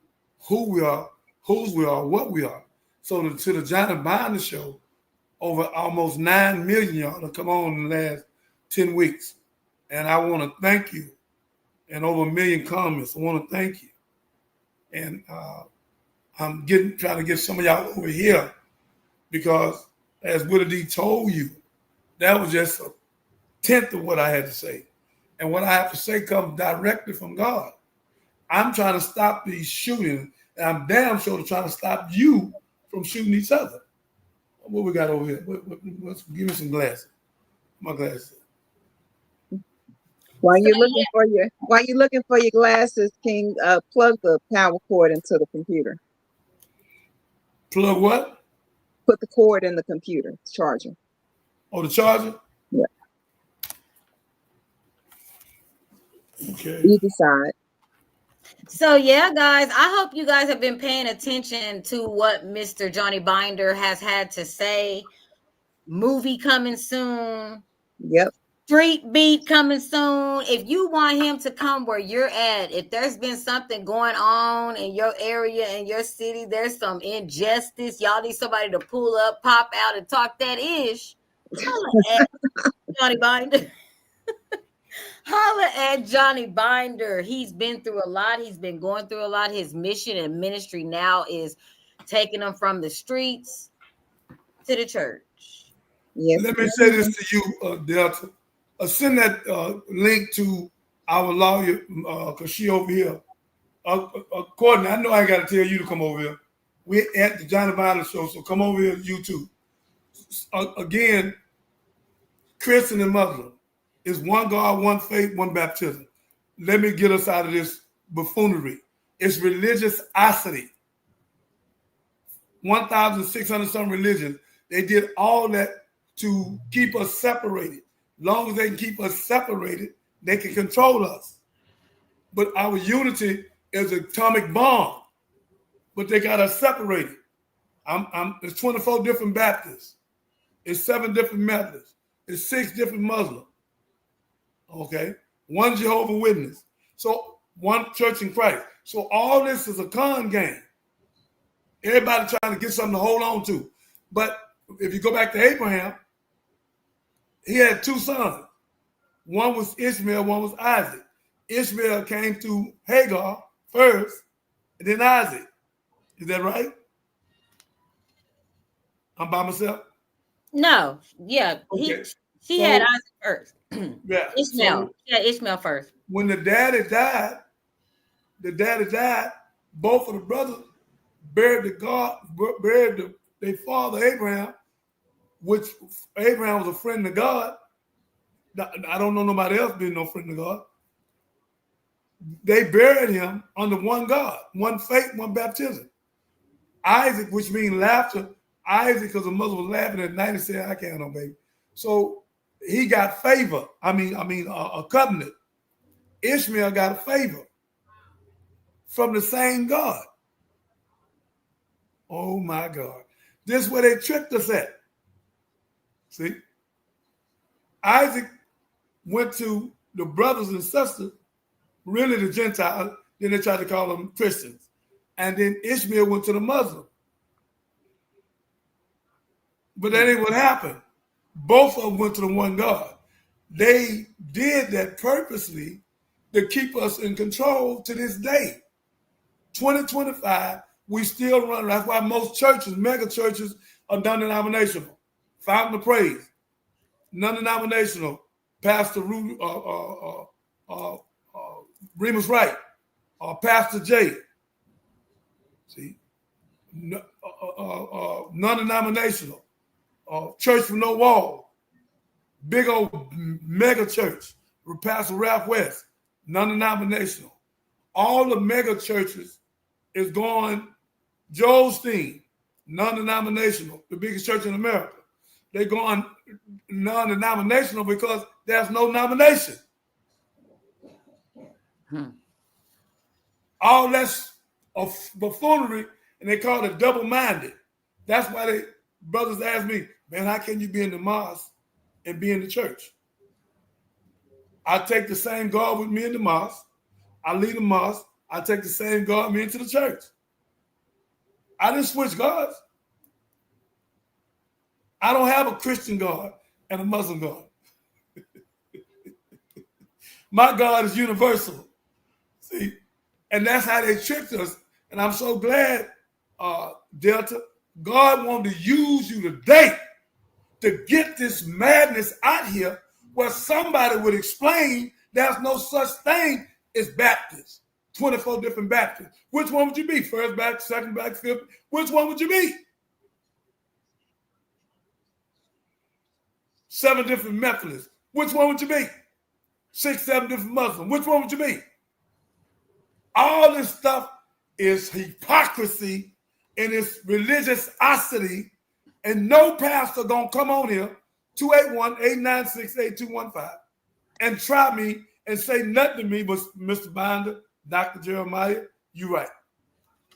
who we are, whose we are, what we are. So to the Johnny Binder Show, over almost 9 million y'all have come on in the last 10 weeks. And I want to thank you. And over 1 million comments. I want to thank you. And I'm trying to get some of y'all over here because as Willie D told you, that was just a tenth of what I had to say. And what I have to say comes directly from God. I'm trying to stop these shootings, and I'm damn sure trying to stop you from shooting each other. What we got over here? Give me some glasses. My glasses. While you're looking for your glasses, King, plug the power cord into the computer. Plug what? Put the cord in the computer charger. Oh, the charger? Yeah. Okay. You decide. So yeah, guys, I hope you guys have been paying attention to what Mr. Johnny Binder has had to say. Movie coming soon. Yep. Street beat coming soon. If you want him to come where you're at, if there's been something going on in your area, in your city, there's some injustice, y'all need somebody to pull up, pop out, and talk that ish. Holla at Johnny Binder. Holla at Johnny Binder. He's been through a lot. He's been going through a lot. His mission and ministry now is taking them from the streets to the church. Yes. Let me say this to you, Delta. Send that link to our lawyer, because she over here. Courtney, I know I got to tell you to come over here. We're at the Johnny Binder show, so come over here, you too. Again, Christian and Muslim is one God, one faith, one baptism. Let me get us out of this buffoonery. It's religiosity. 1,600 some religions. They did all that to keep us separated. Long as they can keep us separated, they can control us. But our unity is an atomic bomb. But they got us separated. There's 24 different Baptists. It's 7 different Methodists. It's 6 different Muslims. Okay? 1 Jehovah's Witness. So 1 Church in Christ. So all this is a con game. Everybody trying to get something to hold on to. But if you go back to Abraham, he had 2 sons. One was Ishmael, one was Isaac. Ishmael came through Hagar first, and then Isaac. Is that right? I'm by myself? No, yeah. Okay. She had Isaac first. Yeah. Ishmael. So Yeah, Ishmael first. when the daddy died, both of the brothers buried their father Abraham, which Abraham was a friend of God. I don't know nobody else being no friend of God. They buried him under one God, one faith, one baptism. Isaac, which means laughter. Isaac, because the mother was laughing at night and said, "I can't, no baby." So he got favor. A covenant. Ishmael got a favor from the same God. Oh my God. This is where they tricked us at. See? Isaac went to the brothers and sisters, really the Gentiles, then they tried to call them Christians. And then Ishmael went to the Muslim. But that ain't what happened. Both of them went to the one God. They did that purposely to keep us in control to this day. 2025, we still run. That's why most churches, mega churches, are non-denominational. Fountain of Praise, non-denominational. Pastor Remus Wright, Pastor J. See, non-denominational. Church from No Wall, big old mega church, Pastor Ralph West, non-denominational. All the mega churches is going. Joel Steen, non-denominational, the biggest church in America. They're going non-denominational because there's no nomination. All that's a buffoonery, and they call it double-minded. That's why they brothers ask me, man, how can you be in the mosque and be in the church? I take the same God with me in the mosque. I lead the mosque. I take the same God with me into the church. I didn't switch gods. I don't have a Christian God and a Muslim God. My God is universal. See? And that's how they tricked us. And I'm so glad, Delta, God wanted to use you today to get this madness out here where somebody would explain there's no such thing as Baptists. 24 different Baptists. Which one would you be? First Baptist, second Baptist, fifth? Which one would you be? 7 different Methodists. Which one would you be? 6, 7 different Muslims. Which one would you be? All this stuff is hypocrisy and it's religiosity, And no pastor gonna come on here, 281-896-8215, and try me and say nothing to me but Mr. Binder, Dr. Jeremiah, you right.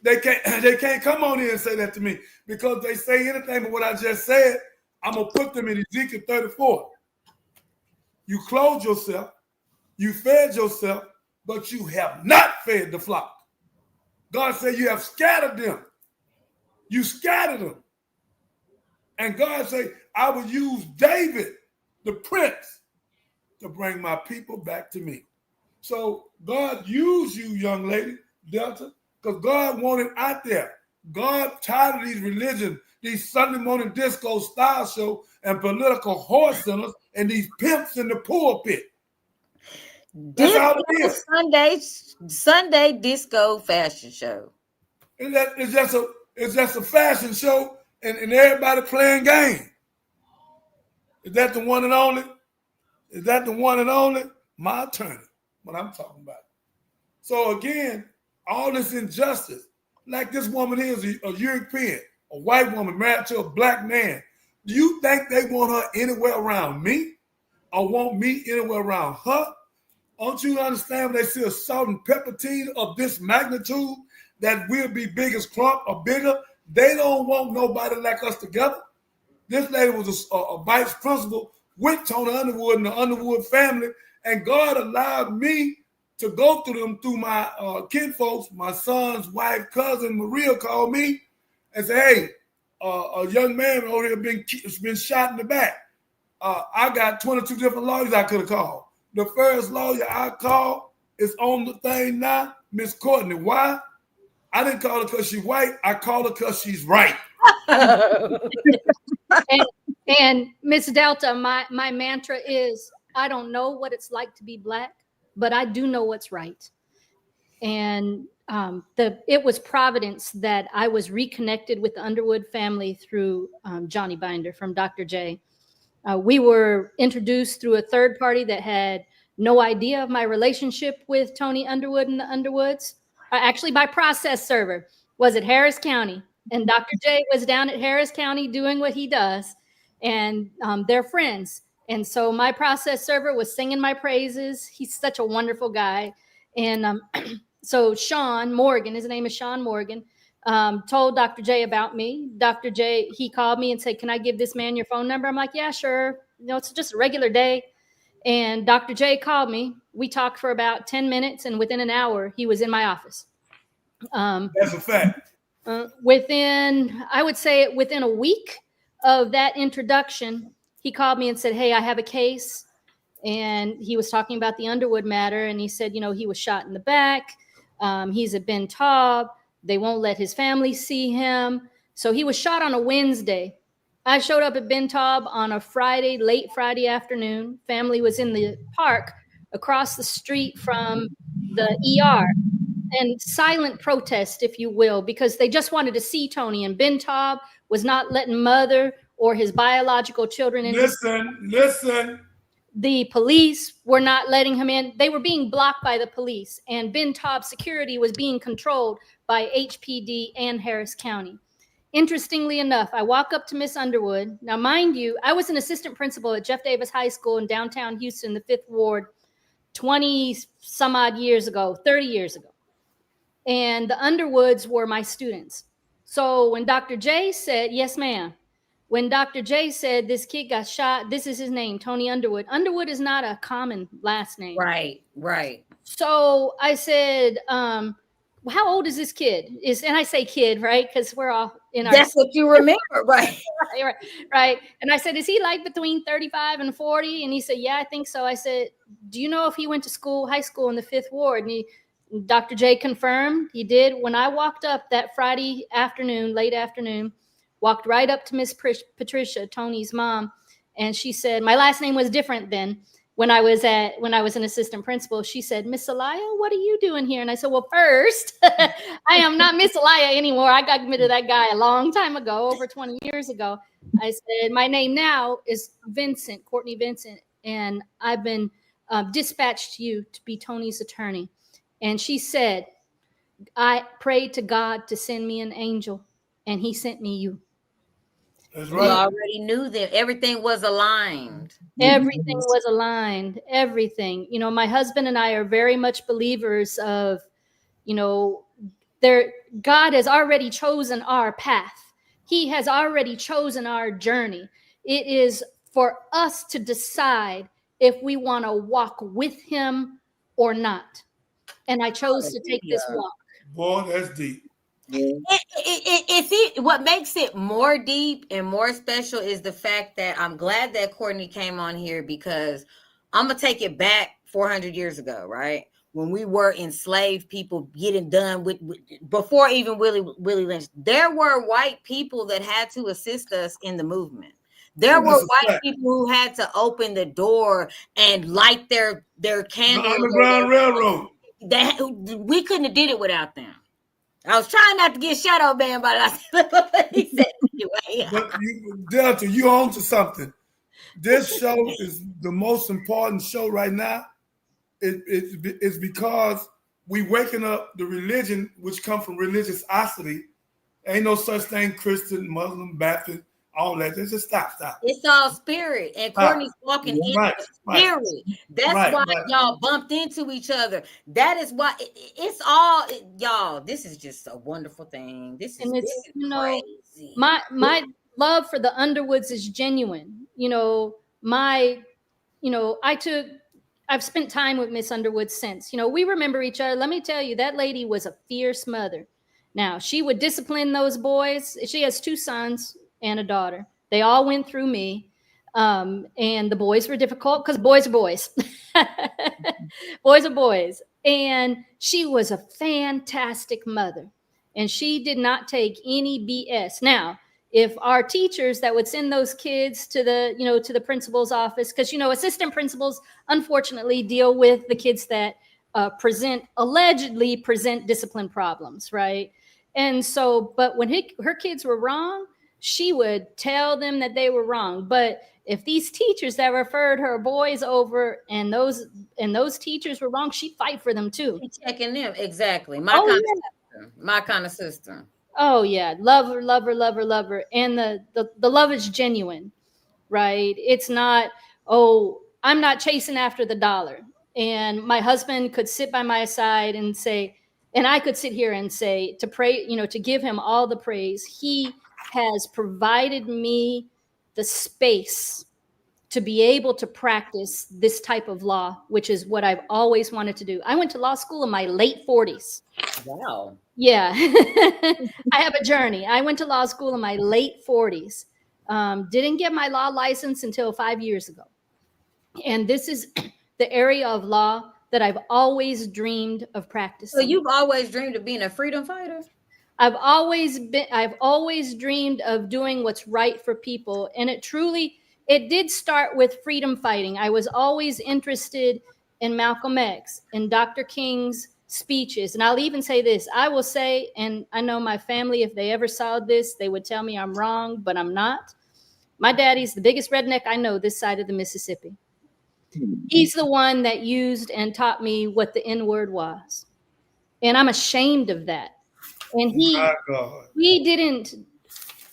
They can't come on here and say that to me, because they say anything but what I just said, I'm gonna put them in Ezekiel 34. You clothed yourself, you fed yourself, but you have not fed the flock. God said you have scattered them. You scattered them. And God said, I will use David, the prince, to bring my people back to me. So God used you, young lady, Delta, because God wanted out there. God tired of these religions, these Sunday morning disco style show and political horse centers and these pimps in the pulpit. That's all it is. Sunday disco fashion show. It's just a fashion show, and everybody playing games. Is that the one and only? Is that the one and only? My attorney, what I'm talking about. So again, all this injustice, like this woman is a European, a white woman married to a black man. Do you think they want her anywhere around me, or want me anywhere around her? Don't you understand when they see a salt and pepper tea of this magnitude that we'll be big as Trump or bigger? They don't want nobody like us together. This lady was a vice principal with Tony Underwood and the Underwood family, and God allowed me to go through them through my kinfolks. My son's wife, cousin Maria called me and said, "Hey, a young man over here been shot in the back. I got 22 different lawyers I could have called. The first lawyer I called is on the thing now, Miss Courtney. Why? I didn't call her because she's white. I called her because she's right." and Miss Delta, my mantra is, I don't know what it's like to be black, but I do know what's right. And it was Providence that I was reconnected with the Underwood family through Johnny Binder from Dr. J. We were introduced through a third party that had no idea of my relationship with Tony Underwood and the Underwoods. Actually, my process server was at Harris County, and Dr. J was down at Harris County doing what he does, and they're friends. And so my process server was singing my praises. He's such a wonderful guy. And so Sean Morgan, his name is Sean Morgan, told Dr. J about me. Dr. J, he called me and said, "Can I give this man your phone number?" I'm like, "Yeah, sure. You know, it's just a regular day." And Dr. J called me. We talked for about 10 minutes, and within an hour, he was in my office. That's a fact. I would say within a week of that introduction, he called me and said, "Hey, I have a case." And he was talking about the Underwood matter. And he said, you know, he was shot in the back. He's at Ben Taub. They won't let his family see him. So he was shot on a Wednesday. I showed up at Ben Taub on a Friday, late Friday afternoon. Family was in the park across the street from the ER. And silent protest, if you will, because they just wanted to see Tony. And Ben Taub was not letting mother or his biological children in. Listen. The police were not letting him in. They were being blocked by the police. And Ben Taub's security was being controlled by HPD and Harris County. Interestingly enough, I walk up to Miss Underwood. Now, mind you, I was an assistant principal at Jeff Davis High School in downtown Houston, the 5th Ward, 20 some odd years ago, 30 years ago. And the Underwoods were my students. So when Dr. J said, "Yes, ma'am," when Dr. J said this kid got shot, this is his name, Tony Underwood. Underwood is not a common last name. Right. So I said, how old is this kid? And I say kid, right? Because we're all in our... That's what you remember, right? right. And I said, "Is he like between 35 and 40? And he said, "Yeah, I think so." I said, "Do you know if he went to high school in the 5th Ward? And Dr. J confirmed he did. When I walked up that Friday afternoon, late afternoon, walked right up to Miss Patricia, Tony's mom, and she said, my last name was different then. When I was an assistant principal, she said, "Miss Alaya, what are you doing here?" And I said, "Well, first, I am not Miss Alaya anymore. I got rid of that guy a long time ago, over 20 years ago." I said, "My name now is Vincent, Courtney Vincent, and I've been dispatched to you to be Tony's attorney." And she said, "I prayed to God to send me an angel, and he sent me you." That's We right. already knew them. Everything was aligned. Everything was aligned. Everything. My husband and I are very much believers of, you know, there God has already chosen our path. He has already chosen our journey. It is for us to decide if we want to walk with him or not. And I chose to take this Hallelujah. walk. Boy, that's deep. What makes it more deep and more special is the fact that I'm glad that Courtney came on here, because I'm gonna take it back 400 years ago, right? When we were enslaved people getting done with before even Willie Lynch, there were white people that had to assist us in the movement. There were That's a white fact. people who had to open the door and light their The candles, or Underground Railroad. that we couldn't have did it without them. I was trying not to get shadow banned, but he said anyway. But Delta, you on to something. This show is the most important show right now. It's because we waking up the religion, which come from religiosity. Ain't no such thing, Christian, Muslim, Baptist, all that. Just stop. It's all spirit, and Stop. Courtney's walking in Right, the right, spirit. That's right, why right. y'all bumped into each other. That is why it's all y'all. This is just a wonderful thing. This is And this it's, is crazy. my love for the Underwoods is genuine. My I took I've spent time with Miss Underwood since. We remember each other. Let me tell you, that lady was a fierce mother. Now, she would discipline those boys. She has two sons and a daughter. They all went through me. And the boys were difficult because boys are boys. Boys are boys. And she was a fantastic mother. And she did not take any BS. Now, if our teachers that would send those kids to the principal's office, because assistant principals unfortunately deal with the kids that allegedly present discipline problems, right? And so, but when her kids were wrong, she would tell them that they were wrong. But if these teachers that referred her boys over and those teachers were wrong, she'd fight for them too. She checking them exactly. Oh yeah. My kind of sister. Oh yeah, love her, love her, love her, love her, and the love is genuine, right? It's not, oh, I'm not chasing after the dollar. And my husband could sit by my side and say, and I could sit here and say, to pray, to give him all the praise. He has provided me the space to be able to practice this type of law, which is what I've always wanted to do. I went to law school in my late 40s. Wow. Yeah. I have a journey. I went to law school in my late 40s. Didn't get my law license until 5 years ago. And this is the area of law that I've always dreamed of So practicing. you've always dreamed of being a freedom fighter? I've always dreamed of doing what's right for people. And it did start with freedom fighting. I was always interested in Malcolm X and Dr. King's speeches. And I'll even say this, I will say, and I know my family, if they ever saw this, they would tell me I'm wrong, but I'm not. My daddy's the biggest redneck I know this side of the Mississippi. He's the one that used and taught me what the N word was. And I'm ashamed of that. And My God.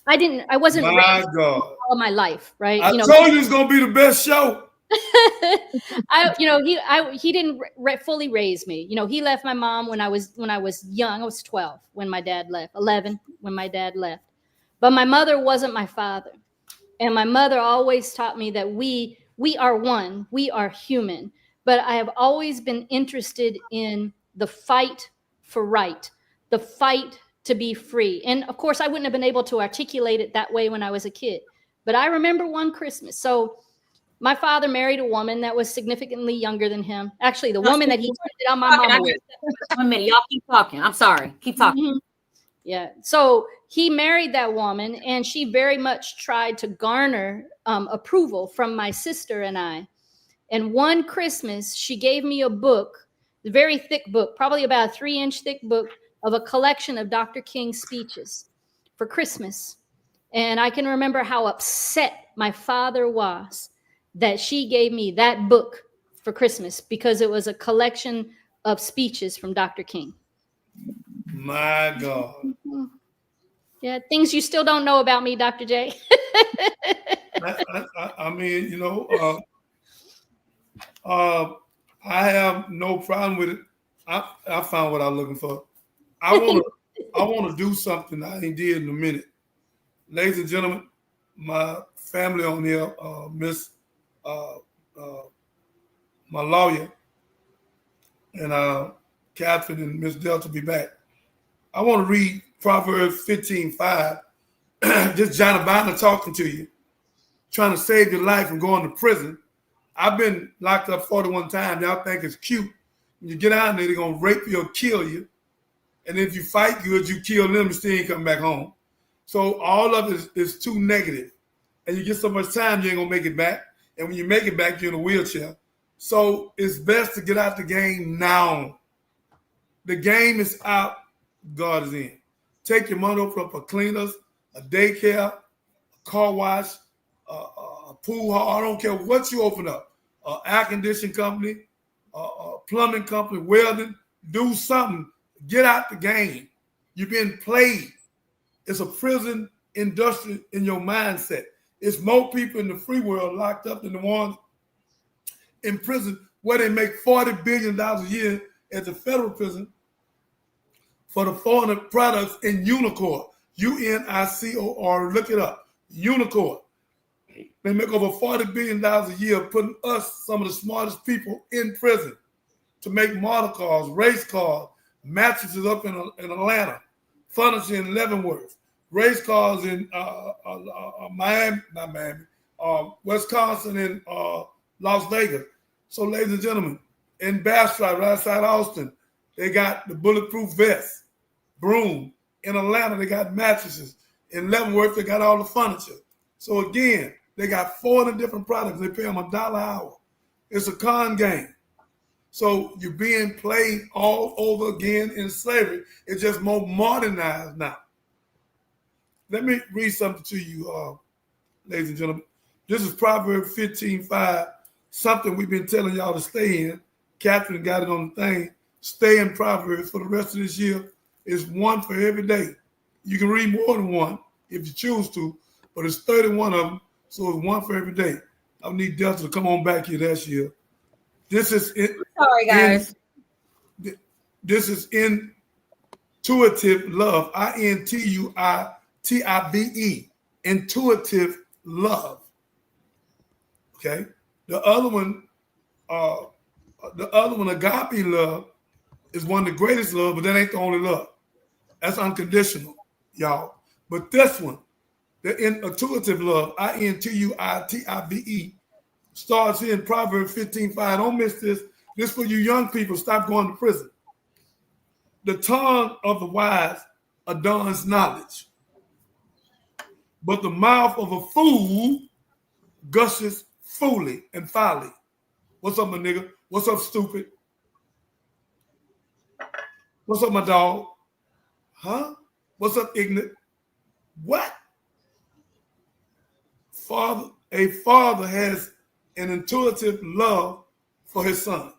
I wasn't My raised God. all my life, right? I told you it's gonna be the best show. He didn't fully raise me. He left my mom when I was young. I was 12 when my dad left, 11 when my dad left. But my mother wasn't my father. And my mother always taught me that we are one, we are human. But I have always been interested in the fight for right, the fight to be free. And of course, I wouldn't have been able to articulate it that way when I was a kid. But I remember one Christmas. So my father married a woman that was significantly younger than him. Actually, the woman that he cheated on my mama with. 1 minute, y'all keep talking. I'm sorry. Keep talking. Mm-hmm. Yeah. So he married that woman, and she very much tried to garner approval from my sister and I. And one Christmas, she gave me a book, a very thick book, probably about a 3-inch thick book of a collection of Dr. King's speeches for Christmas. And I can remember how upset my father was that she gave me that book for Christmas because it was a collection of speeches from Dr. King. My God. Yeah, things you still don't know about me, Dr. J. I mean, uh, I have no problem with it. I found what I'm looking for. I want to do something I ain't did in a minute. Ladies and gentlemen, my family on here, Miss, uh, uh, my lawyer, and Catherine and Miss Delta be back. I want to read Proverbs 15:5. Just John Abana talking to you, trying to save your life from going to prison. I've been locked up 41 times. Y'all think it's cute. When you get out there, they're going to rape you or kill you. And if you fight good, you kill them and still ain't come back home. So all of it is too negative. And you get so much time, you ain't going to make it back. And when you make it back, you're in a wheelchair. So it's best to get out the game now. The game is out. God is in. Take your money, open up a cleaners, a daycare, a car wash, a pool hall. I don't care what you open up. Air conditioning company, plumbing company, welding. Do something. Get out the game. You've been played. It's a prison industry in your mindset. It's more people in the free world locked up than the ones in prison where they make $40 billion a year at the federal prison for the foreign products in Unicor. UNICOR. Look it up. Unicor. They make over $40 billion a year, putting us, some of the smartest people, in prison to make model cars, race cars, mattresses up in Atlanta, furniture in Leavenworth, race cars in Miami, not Miami, Wisconsin and Las Vegas. So, ladies and gentlemen, in Bastrop, right outside Austin, they got the bulletproof vest, broom. In Atlanta, they got mattresses. In Leavenworth, they got all the furniture. So again, they got 40 different products. They pay them $1 an hour. It's a con game. So you're being played all over again in slavery. It's just more modernized now. Let me read something to you, ladies and gentlemen. This is Proverbs 15:5, something we've been telling y'all to stay in. Catherine got it on the thing. Stay in Proverbs for the rest of this year. It's one for every day. You can read more than one if you choose to, but it's 31 of them, so it's one for every day. I need Delta to come on back here this year. This is Sorry, guys. This is intuitive love. INTUITIVE. Intuitive love. Okay. The other one, agape love, is one of the greatest love, but that ain't the only love. That's unconditional, y'all. But this one, the intuitive love, INTUITIVE, starts in Proverbs 15:5. Don't miss this. This for you young people. Stop going to prison. The tongue of the wise adorns knowledge, but the mouth of a fool gushes folly and folly. What's up, my nigga? What's up, stupid? What's up, my dog? Huh? What's up, ignorant? What? A father has an intuitive love for his son.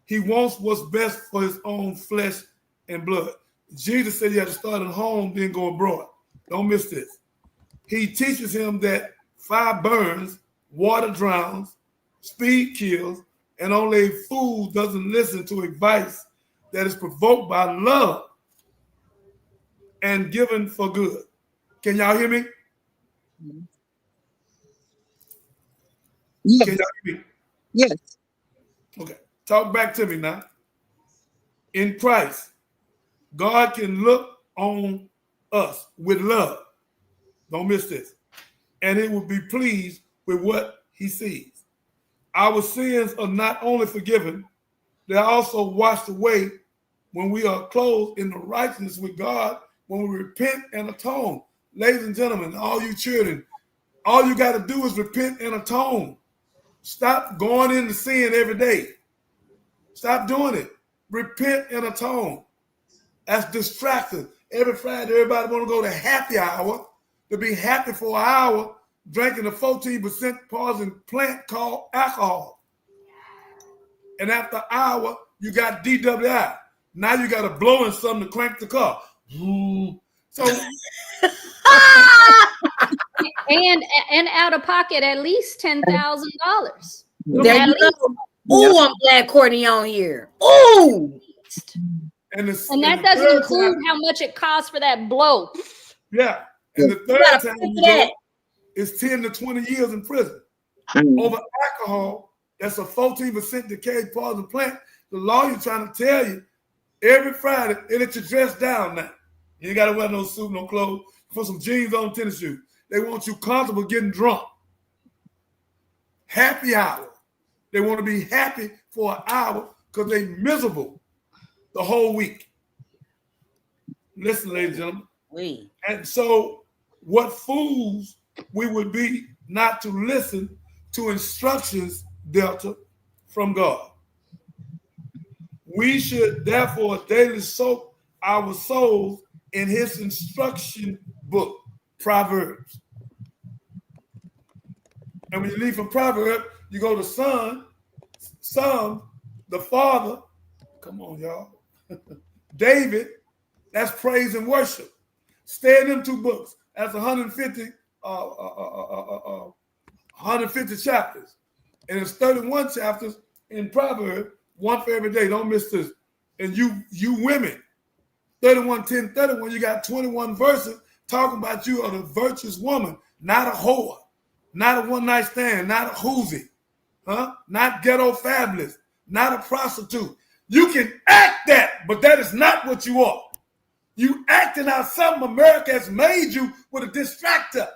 He wants what's best for his own flesh and blood. Jesus said you have to start at home, then go abroad. Don't miss this. He teaches him that fire burns, water drowns, speed kills, and only a fool doesn't listen to advice that is provoked by love and given for good. Can y'all hear me? Yes. Can y'all hear me? Yes. Okay. Talk back to me now. In Christ, God can look on us with love. Don't miss this. And it will be pleased with what he sees. Our sins are not only forgiven, they're also washed away when we are clothed in the righteousness with God, when we repent and atone. Ladies and gentlemen, all you children, all you got to do is repent and atone. Stop going into sin every day. Stop doing it. Repent and atone. That's distracting. Every Friday, everybody want to go to happy hour, to be happy for an hour, drinking a 14% poison plant called alcohol. And after an hour, you got DWI. Now you got to blow in something to crank the car. So and out of pocket at least $10,000. There At you least. go. Yep. Ooh, I'm glad Courtney on here. Ooh. and the, And and that the doesn't third include time, how much it costs for that blow. yeah, and the You gotta third time pay you for that. go is 10 to 20 years in prison. Mm. Over alcohol, that's a 14% decayed poison plant. The lawyer trying to tell you every Friday, they let you dress down now. You ain't got to wear no suit, no clothes, put some jeans on, tennis shoes. They want you comfortable getting drunk. Happy hour. They want to be happy for an hour because they miserable the whole week. Listen, ladies and gentlemen. We. And so, what fools we would be not to listen to instructions, Delta, from God. We should therefore daily soak our souls in his instruction book, Proverbs. And when you leave from Proverbs, you go to Psalm, the father. Come on, y'all. David, that's praise and worship. Stay in them two books. That's 150 chapters. And it's 31 chapters in Proverbs, one for every day. Don't miss this. And you women, 31, 10, 31, you got 21 verses talking about you are the virtuous woman, not a whore, not a one-night stand, not a hoosie, not ghetto fabulous, not a prostitute. You can act that, but that is not what you are. You acting out something America has made you with a distractor.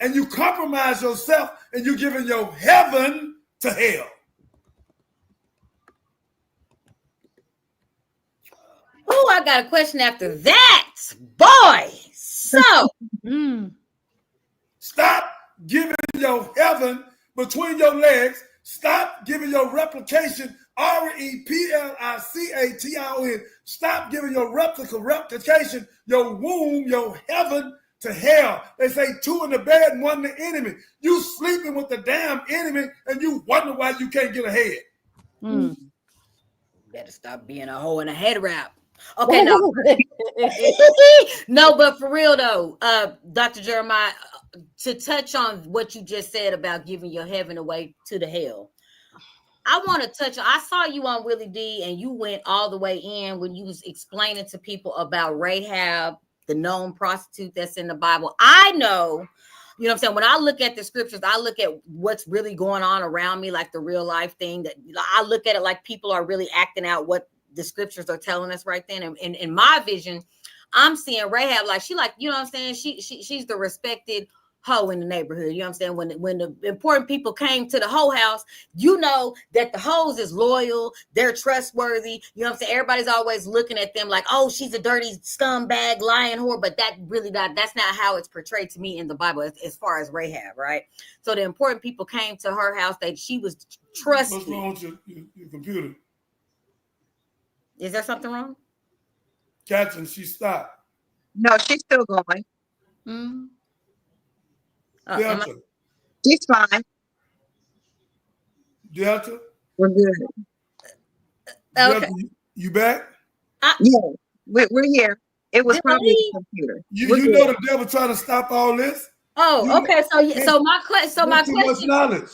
And you compromise yourself and you giving your heaven to hell. Oh, I got a question after that. Boy. So Mm. Stop giving your heaven between your legs. Stop giving your replication, REPLICATION. Stop giving your replication, your womb, your heaven to hell. They say two in the bed and one the enemy. You sleeping with the damn enemy and you wonder why you can't get ahead. Mm. better stop being a hoe and a head wrap. Okay, no. No, but for real though, Dr. Jeremiah, to touch on what you just said about giving your heaven away to the hell. I want to touch on, I saw you on Willie D and you went all the way in when you was explaining to people about Rahab, the known prostitute that's in the Bible. I know, you know what I'm saying? When I look at the scriptures, I look at what's really going on around me, like the real life thing that I look at it like people are really acting out what the scriptures are telling us right then. And in my vision, I'm seeing Rahab like she like, you know what I'm saying? She's the respected hoe in the neighborhood. You know what I'm saying? When the important people came to the hoe house, you know that the hoes is loyal, they're trustworthy. You know what I'm saying? Everybody's always looking at them like, oh, she's a dirty scumbag, lying whore. But that's not how it's portrayed to me in the Bible as far as Rahab, right? So the important people came to her house, that she was trusted. What's wrong with your computer? Is there something wrong? Catherine, she stopped. No, she's still going. Mm-hmm. Delta. She's fine. Delta. We're good. Okay. Delta, you back? Yeah, we're here. It was Did I probably leave? the computer. You know the devil trying to stop all this. Oh, okay. So my Too much question. knowledge.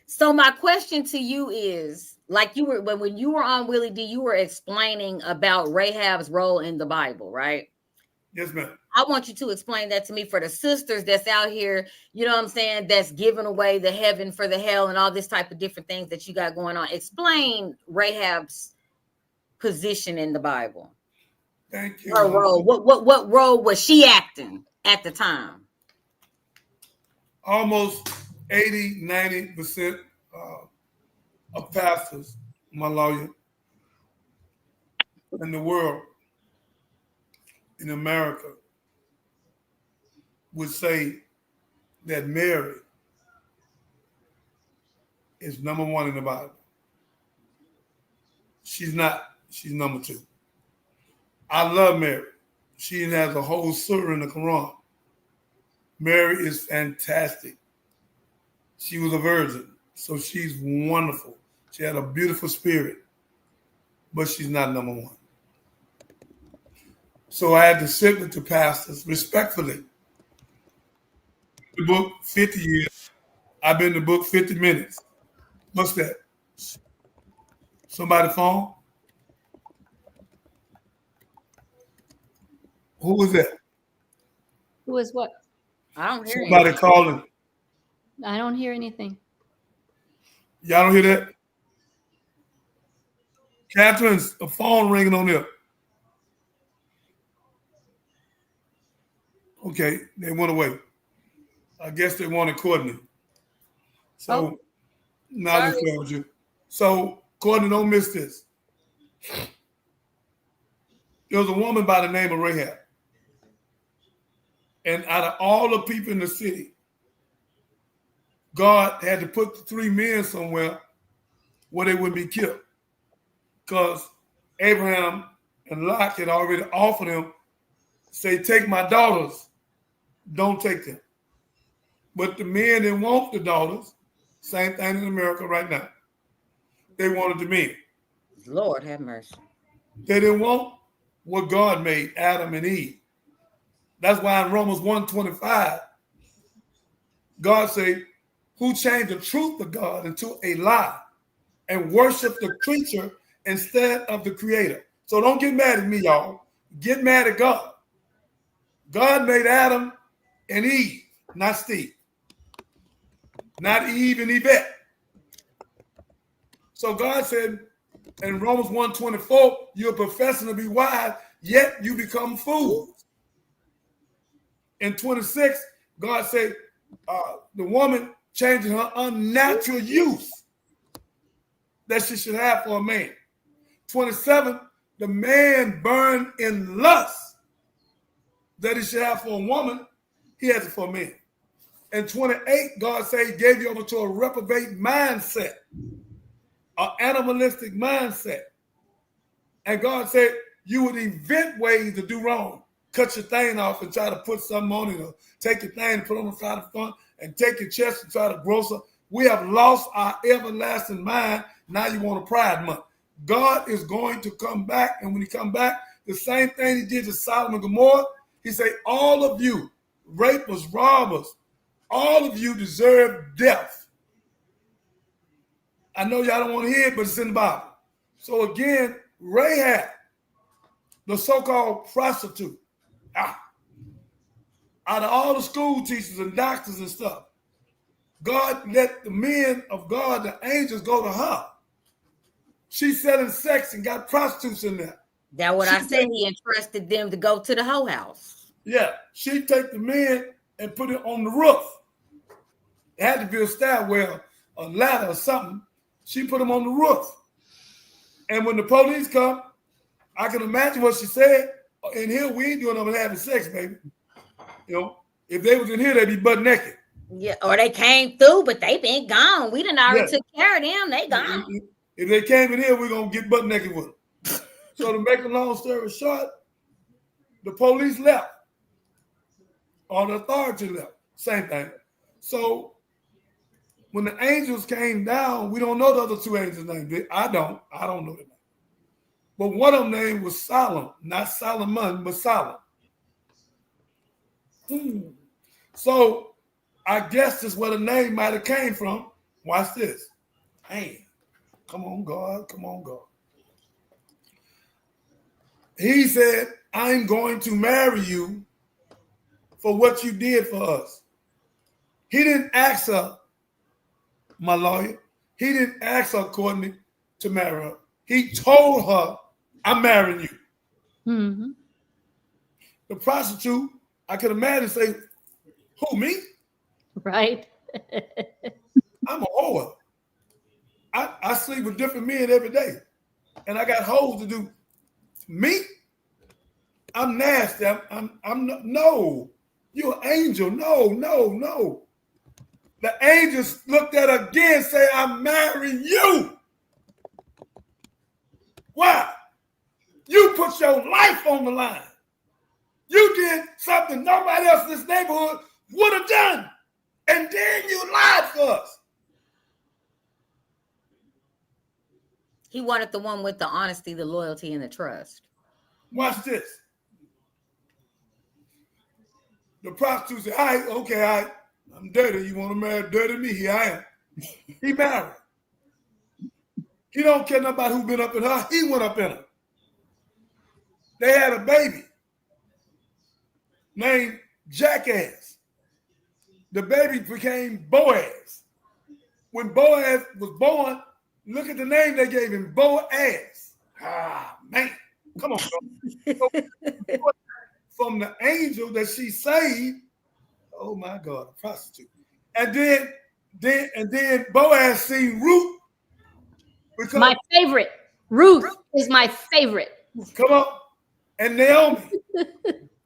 So my question to you is, like you were when you were on Willie D, you were explaining about Rahab's role in the Bible, right? Yes, ma'am. I want you to explain that to me for the sisters that's out here, you know what I'm saying, that's giving away the heaven for the hell and all this type of different things that you got going on. Explain Rahab's position in the Bible. Thank you. Her role. What role was she acting at the time? Almost 80, 90% of pastors, my lawyer, in the world, in America, would say that Mary is number one in the Bible. She's not. She's number two. I love Mary. She has a whole surah in the Quran. Mary is fantastic. She was a virgin, so she's wonderful. She had a beautiful spirit, but she's not number one. So I had to sit with the pastors respectfully. The book 50 years. I've been in the book 50 minutes. What's that? Somebody phone? Who was that? Who is what? I don't hear Somebody anything. calling. I don't hear anything. Y'all don't hear that? Catherine's a phone ringing on there. Okay, they went away. I guess they wanted Courtney. Oh, So now I'll sorry. just play with you. So Courtney, don't miss this. There was a woman by the name of Rahab. And out of all the people in the city, God had to put the three men somewhere where they would be killed. Because Abraham and Lot had already offered him, say, take my daughters, don't take them. But the men didn't want the daughters. Same thing in America right now. They wanted the men. Lord have mercy. They didn't want what God made, Adam and Eve. That's why in Romans 1:25, God say, who changed the truth of God into a lie and worship the creature instead of the creator. So don't get mad at me, y'all. Get mad at God. God made Adam and Eve, not Steve. Not Eve and Yvette. So God said in Romans 1:24, you're professing to be wise, yet you become fools. In 26, God said the woman changing her unnatural use that she should have for a man. 27, the man burned in lust that he should have for a woman, he has it for a man. And 28, God said he gave you over to a reprobate mindset, an animalistic mindset. And God said you would invent ways to do wrong. Cut your thing off and try to put something on it, or take your thing and put on the side of the front and take your chest and try to grow some. We have lost our everlasting mind. Now you want a pride month. God is going to come back, and when he come back, the same thing he did to Sodom and Gomorrah, he said, all of you, rapists, robbers, all of you deserve death. I know y'all don't want to hear it, but it's in the Bible. So again, Rahab, the so-called prostitute, out of all the school teachers and doctors and stuff, God let the men of God, the angels, go to her. She's selling sex and got prostitutes in there. That's what I said. He entrusted them to go to the whole house. Yeah, she take the men and put it on the roof. It had to be a stairwell, a ladder or something. She put them on the roof. And when the police come, I can imagine what she said. In here, we ain't doing nothing but having sex, baby. You know, if they was in here, they'd be butt naked. Yeah, or they came through, but they been gone. We done already took care of them. They gone. If they came in here, we're going to get butt naked with them. So to make a long story short, the police left. Or the authority left. Same thing. So when the angels came down, we don't know the other two angels' names. I don't know their name. But one of them name was Solomon, not Solomon, but Solomon. So I guess that's where the name might have came from. Watch this. Hey, come on, God. Come on, God. He said, I'm going to marry you for what you did for us. He didn't ask her, my lawyer. He didn't ask her, Courtney, to marry her. He told her, I'm marrying you. Mm-hmm. The prostitute, I can imagine say, who, me? Right. I'm a whore. I sleep with different men every day. And I got hoes to do. Me? I'm nasty. No. You're an angel. No. The angels looked at her again, say, I'm marrying you. Why? You put your life on the line. You did something nobody else in this neighborhood would have done. And then you lied for us. He wanted the one with the honesty, the loyalty, and the trust. Watch this. The prostitute said, all right, okay, all right. I'm dirty. You want to marry dirty me? Here I am. He married. He don't care nothing about who been up in her. He went up in her. They had a baby named Jackass. The baby became Boaz. When Boaz was born, look at the name they gave him, Boaz. Ah, man. Come on, bro. So, from the angel that she saved, oh my God, a prostitute. And then Boaz seen Ruth. Because, My favorite. Ruth is my favorite. come on. And Naomi.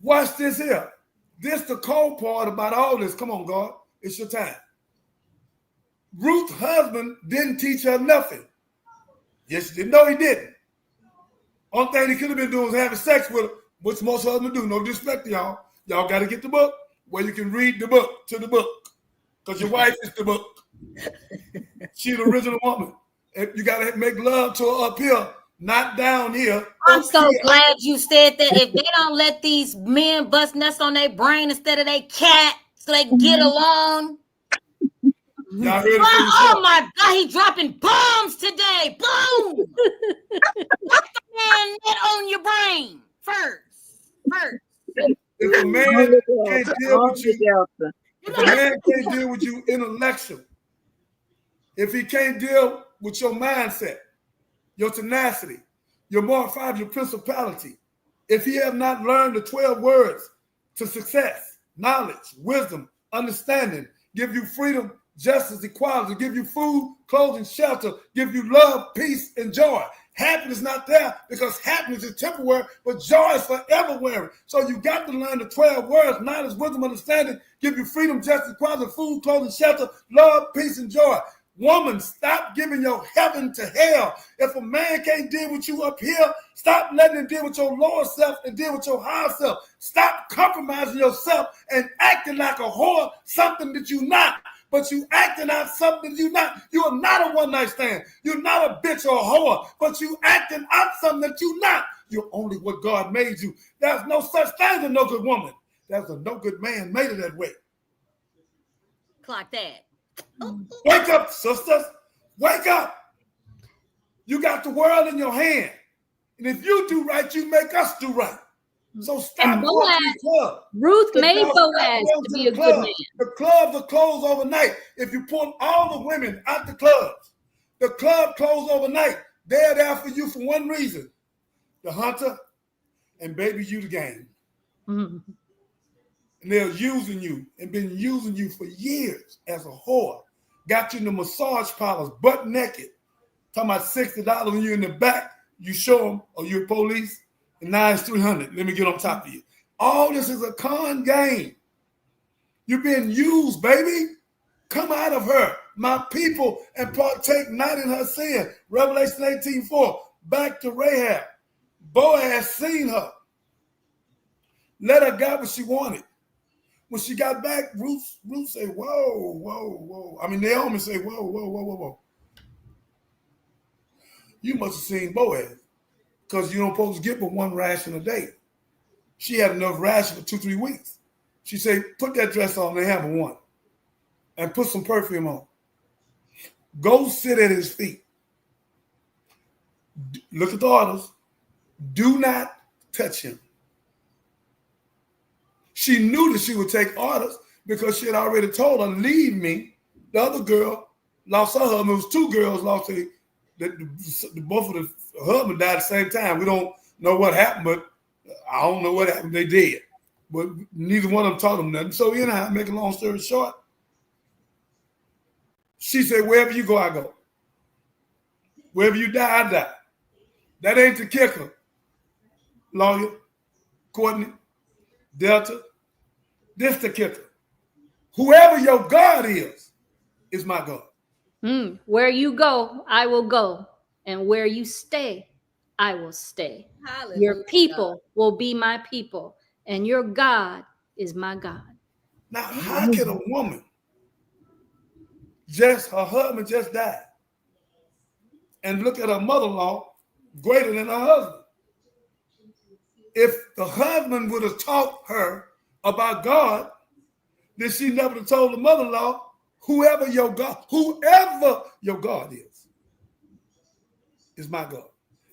Watch this here. This the cold part about all this. Come on, God. It's your time. Ruth's husband didn't teach her nothing. Yes, she didn't. No, he didn't. Only thing he could have been doing was having sex with her, which most husbands do. No disrespect to y'all. Y'all got to get the book where you can read the book to the book. Because your wife is the book. She's the original woman. And you got to make love to her up here, not down here. I'm so glad you said that. If they don't let these men bust nuts on their brain instead of their cat so they can get along. Y'all heard it Oh my God, he dropping bombs today. Boom! Put the man net on your brain first. If a man can't deal with you, if a man can't deal with you intellectual, if he can't deal with your mindset, your tenacity, your moral fiber, your principality, if he have not learned the 12 words to success, knowledge, wisdom, understanding, give you freedom, justice, equality, give you food, clothing, shelter, give you love, peace, and joy. Happiness is not there because happiness is temporary, but joy is forever wearing. So you got to learn the 12 words, knowledge, wisdom, understanding, give you freedom, justice, equality, food, clothing, shelter, love, peace, and joy. Woman, stop giving your heaven to hell. If a man can't deal with you up here, stop letting him deal with your lower self and deal with your higher self. Stop compromising yourself and acting like a whore, something that you're not. But you acting out something you're not. You are not a one-night stand. You're not a bitch or a whore, but you acting out something that you're not. You're only what God made you. There's no such thing as a no good woman. There's a no good man made it that way. Clock that. Wake up, sisters. Wake up. You got the world in your hand. And if you do right, you make us do right. So stop going to the club. Ruth made Boaz to be a good man. The clubs are closed overnight. If you pull all the women out the club closed overnight. They're there for you for one reason. The hunter and baby you the game. Mm-hmm. And they're using you and been using you for years as a whore. Got you in the massage parlors, butt naked. Talking about $60 when you're in the back. You show them, or you're police. And now it's $300. Let me get on top of you. All this is a con game. You're being used, baby. Come out of her, my people, and partake not in her sin. Revelation 18:4. Back to Rahab. Boaz seen her. Let her get what she wanted. When she got back, Ruth said, whoa. I mean, Naomi said, whoa. You must have seen Boaz. Because you don't supposed to get but one ration a day. She had enough ration for 2-3 weeks. She said, put that dress on and have one. And put some perfume on. Go sit at his feet. Look at the orders. Do not touch him. She knew that she would take orders because she had already told her, leave me. The other girl lost her husband. It was 2 girls lost her. Both of the husband died at the same time. We don't know what happened, but I don't know what happened. They did. But neither one of them taught them nothing. So anyhow, make a long story short, she said, wherever you go, I go. Wherever you die, I die. That ain't the kicker. Lawyer, Courtney, Delta, this the kicker. Whoever your God is my God. Where you go, I will go. And where you stay, I will stay. Hallelujah. Your people will be my people. And your God is my God. Now, how can a woman her husband just died and look at her mother-in-law greater than her husband? If the husband would have taught her about God, then she never told the mother-in-law, whoever your God is my God.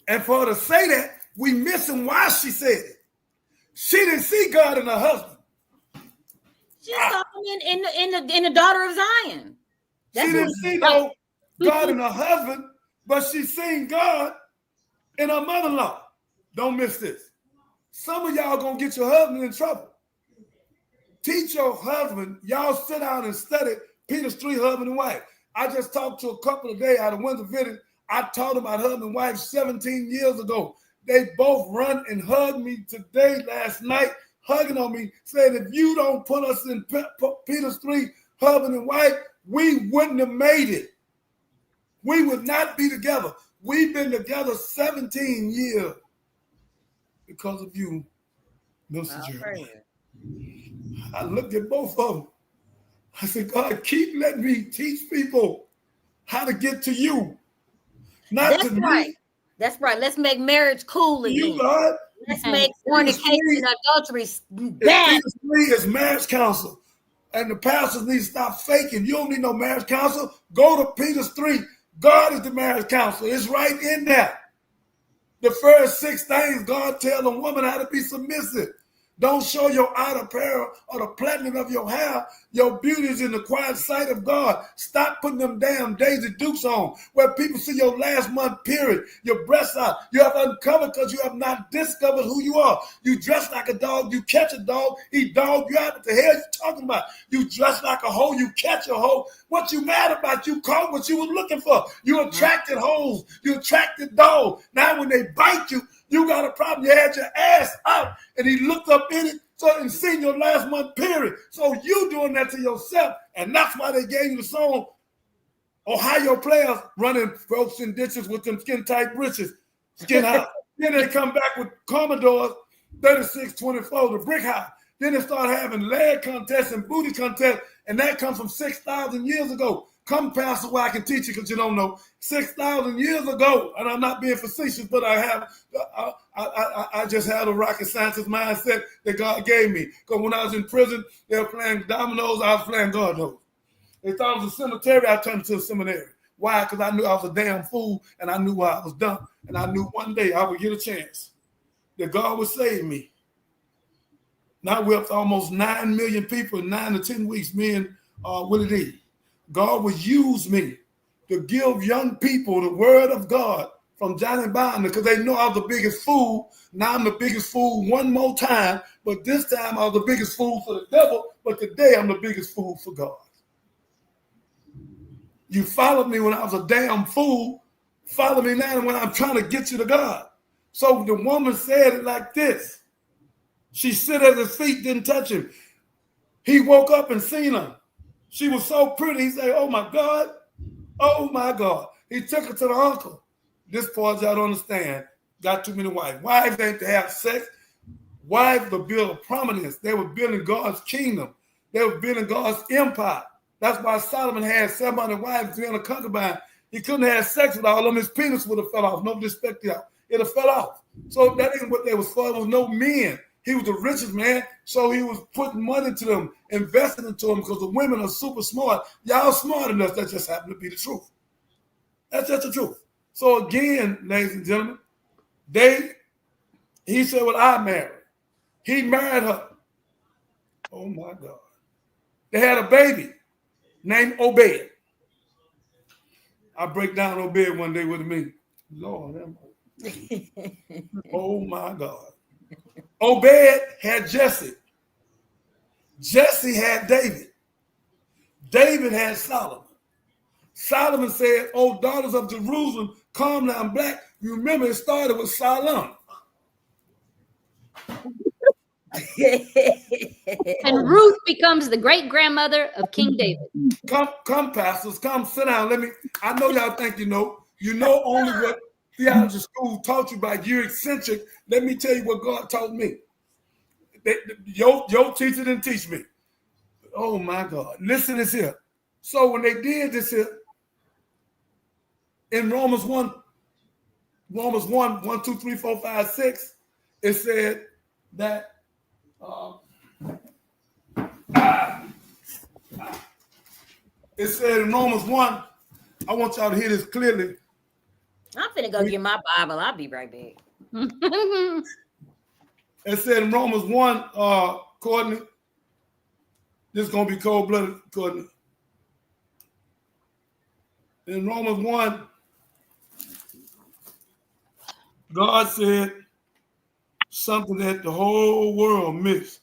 And for her to say that, we missing why she said it. She didn't see God in her husband. She saw him in the daughter of Zion. She didn't see no God in her husband, but she seen God in her mother-in-law. Don't miss this. Some of y'all gonna get your husband in trouble. Teach your husband. Y'all sit down and study Peter's 3 husband and wife. I just talked to a couple of days out of Winter Village. I taught them about husband and wife 17 years ago. They both run and hugged me today, last night, hugging on me, saying if you don't put us in Peter's 3 husband and wife, we wouldn't have made it. We would not be together. We've been together 17 years because of you, Mr. Jeremy. I looked at both of them. I said, God, keep letting me teach people how to get to you. Not That's to right. me. That's right. Let's make marriage cool again. You, God. Let's make fornication and adultery bad. Peter's 3 is marriage counsel. And the pastors need to stop faking. You don't need no marriage counsel. Go to Peter's 3. God is the marriage counsel. It's right in there. The first 6 things God tells a woman how to be submissive. Don't show your outer apparel or the plaiting of your hair. Your beauty is in the quiet sight of God. Stop putting them damn Daisy Dukes on where people see your last month period, your breasts out. You have uncovered because you have not discovered who you are. You dress like a dog. You catch a dog. Eat dog. You out. What the hell you talking about? You dress like a hoe. You catch a hoe. What you mad about? You caught what you were looking for. You attracted hoes. You attracted dogs. Now when they bite you, you got a problem. You had your ass out, and he looked up in it and seen your last month period. So you doing that to yourself, and that's why they gave you the song Ohio players running ropes and ditches with them skin tight britches, skin high. Then they come back with Commodores 3624, the brick high. Then they start having leg contests and booty contests, and that comes from 6,000 years ago. Come, Pastor, where I can teach you because you don't know. 6,000 years ago, and I'm not being facetious, but I just had a rocket scientist mindset that God gave me. Because when I was in prison, they were playing dominoes, I was playing God knows. They thought it was a cemetery, I turned into a seminary. Why? Because I knew I was a damn fool, and I knew why I was done. And I knew one day I would get a chance that God would save me. Now we're up to almost 9 million people in 9 to 10 weeks, me and Willie D. God would use me to give young people the word of God from Johnny Binder because they know I was the biggest fool. Now I'm the biggest fool one more time, but this time I was the biggest fool for the devil, but today I'm the biggest fool for God. You followed me when I was a damn fool. Follow me now when I'm trying to get you to God. So the woman said it like this. She sit at his feet, didn't touch him. He woke up and seen her. She was so pretty. He said, oh, my God. Oh, my God. He took her to the uncle. This part y'all don't understand. Got too many wives. Wives ain't to have sex. Wives to build prominence. They were building God's kingdom. They were building God's empire. That's why Solomon had 700 wives, 300 concubines. He couldn't have sex with all of them. His penis would have fell off. No disrespect to y'all. It have fell off. So that ain't what they was for. It was no men. He was the richest man, so he was putting money into them, investing into them because the women are super smart. Y'all smart enough. That just happened to be the truth. That's just the truth. So again, ladies and gentlemen, he said, well, I married. He married her. Oh, my God. They had a baby named Obed. I break down Obed one day with me. Lord, oh, my God. Obed had Jesse. Jesse had David. David had Solomon. Solomon said, oh, daughters of Jerusalem, come now, I'm black. You remember it started with Solomon. And Ruth becomes the great grandmother of King David. Come, pastors, come sit down. I know y'all think you know. You know only what theology school taught you about. You're eccentric. Let me tell you what God taught me. Your teacher didn't teach me. Oh my God. Listen to this here. So when they did this here, in Romans 1, 1, 2, 3, 4, 5, 6, it said that It said in Romans 1, I want y'all to hear this clearly. I'm finna go get my Bible. I'll be right back. It said in Romans 1, Courtney, this is going to be cold-blooded, Courtney. In Romans 1, God said something that the whole world missed.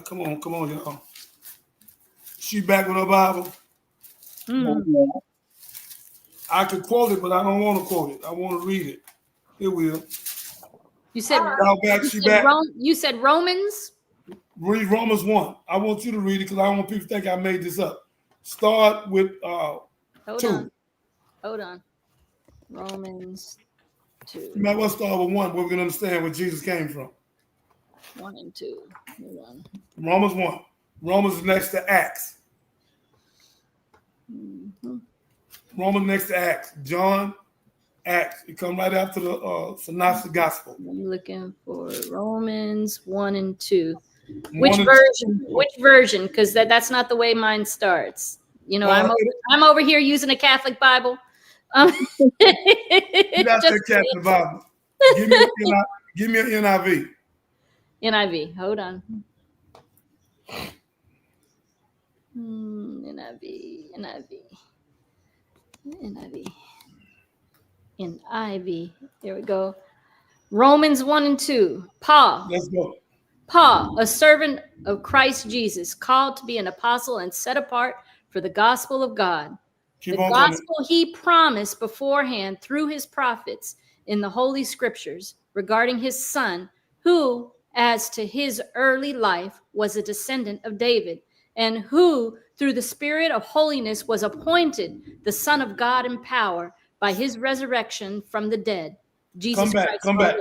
Come on, y'all. She back with her Bible. I could quote it, but I don't want to quote it. I want to read it. Here we go. You said, you said Romans? Read Romans 1. I want you to read it because I don't want people to think I made this up. Start with 2. Hold on. Romans 2. You might well start with 1 where we can understand where Jesus came from. 1 and 2. Hold on. Romans 1. Romans is next to Acts. Mm-hmm. Romans next to Acts. John, Acts. It come right after the Synoptic Gospel. I'm looking for Romans 1 and 2. 1 Which and version? 2. Which version? Because that's not the way mine starts. You know, I'm over here using a Catholic Bible. You got that Catholic Bible. Give me an NIV. NIV. Hold on. NIV. There we go. Romans 1 and 2. Paul. Let's go. Paul, a servant of Christ Jesus, called to be an apostle and set apart for the gospel of God. The gospel he promised beforehand through his prophets in the Holy Scriptures regarding his son, who, as to his early life, was a descendant of David, and who, through the Spirit of holiness, was appointed the Son of God in power by his resurrection from the dead. Jesus Christ. Come back.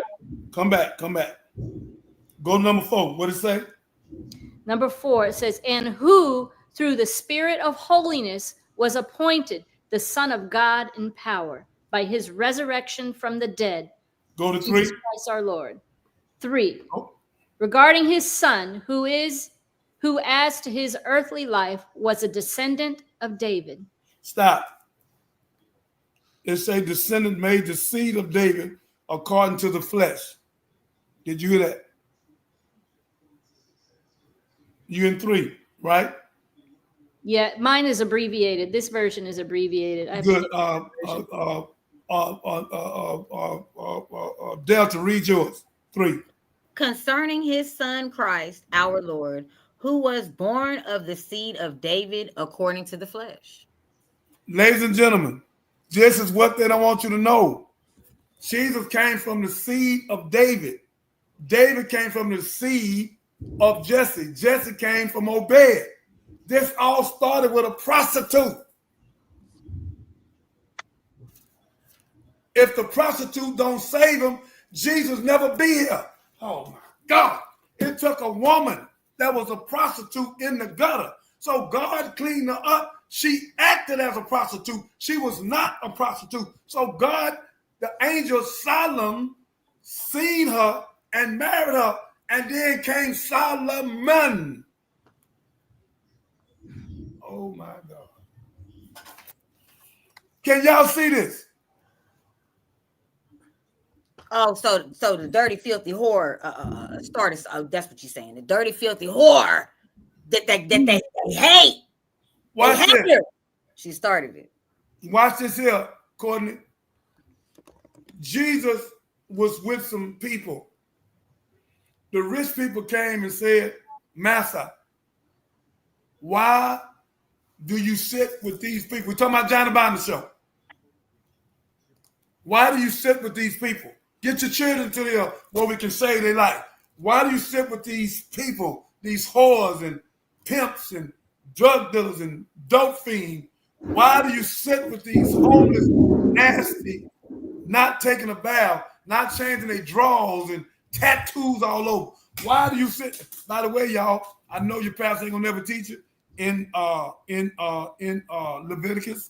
Go to number 4. What does it say? Number 4, it says, and who, through the Spirit of holiness, was appointed the Son of God in power by his resurrection from the dead. Go to 3. Jesus Christ our Lord. 3. Oh. Regarding his son, who as to his earthly life was a descendant of David. Stop. It say descendant made the seed of David according to the flesh. Did you hear that? You in 3, right? Yeah, mine is abbreviated. This version is abbreviated. Good. Delta, read yours. 3. Concerning his son Christ, our Lord, who was born of the seed of David according to the flesh. Ladies and gentlemen, this is what they don't want you to know. Jesus came from the seed of David. David came from the seed of Jesse. Jesse came from Obed. This all started with a prostitute. If the prostitute don't save him, Jesus never be here. Oh my God. It took a woman that was a prostitute in the gutter. So God cleaned her up. She acted as a prostitute. She was not a prostitute. So God, the angel Solomon, seen her and married her. And then came Solomon. Oh my God. Can y'all see this? Oh, so the dirty, filthy whore started. Oh, that's what you're saying. The dirty, filthy whore that they hate. Watch they hate this. her. She started it. Watch this here, Courtney. Jesus was with some people. The rich people came and said, Master, why do you sit with these people? We're talking about Johnny Binder show. Why do you sit with these people? Get your children to the where we can say they like. Why do you sit with these people, these whores and pimps and drug dealers and dope fiends? Why do you sit with these homeless, nasty, not taking a bath, not changing their drawers and tattoos all over? Why do you sit? By the way, y'all, I know your pastor ain't gonna never teach it. In Leviticus,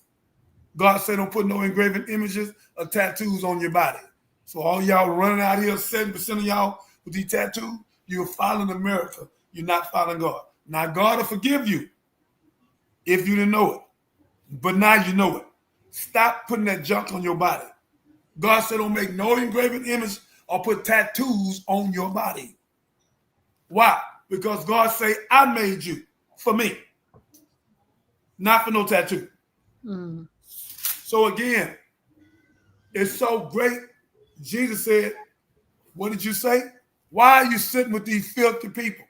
God said don't put no engraven images or tattoos on your body. So all y'all running out here, 7% of y'all with these tattoos, you're following America. You're not following God. Now God will forgive you if you didn't know it. But now you know it. Stop putting that junk on your body. God said don't make no engraving image or put tattoos on your body. Why? Because God say, I made you for me, not for no tattoo. Mm. So again, it's so great. Jesus said, what did you say? Why are you sitting with these filthy people?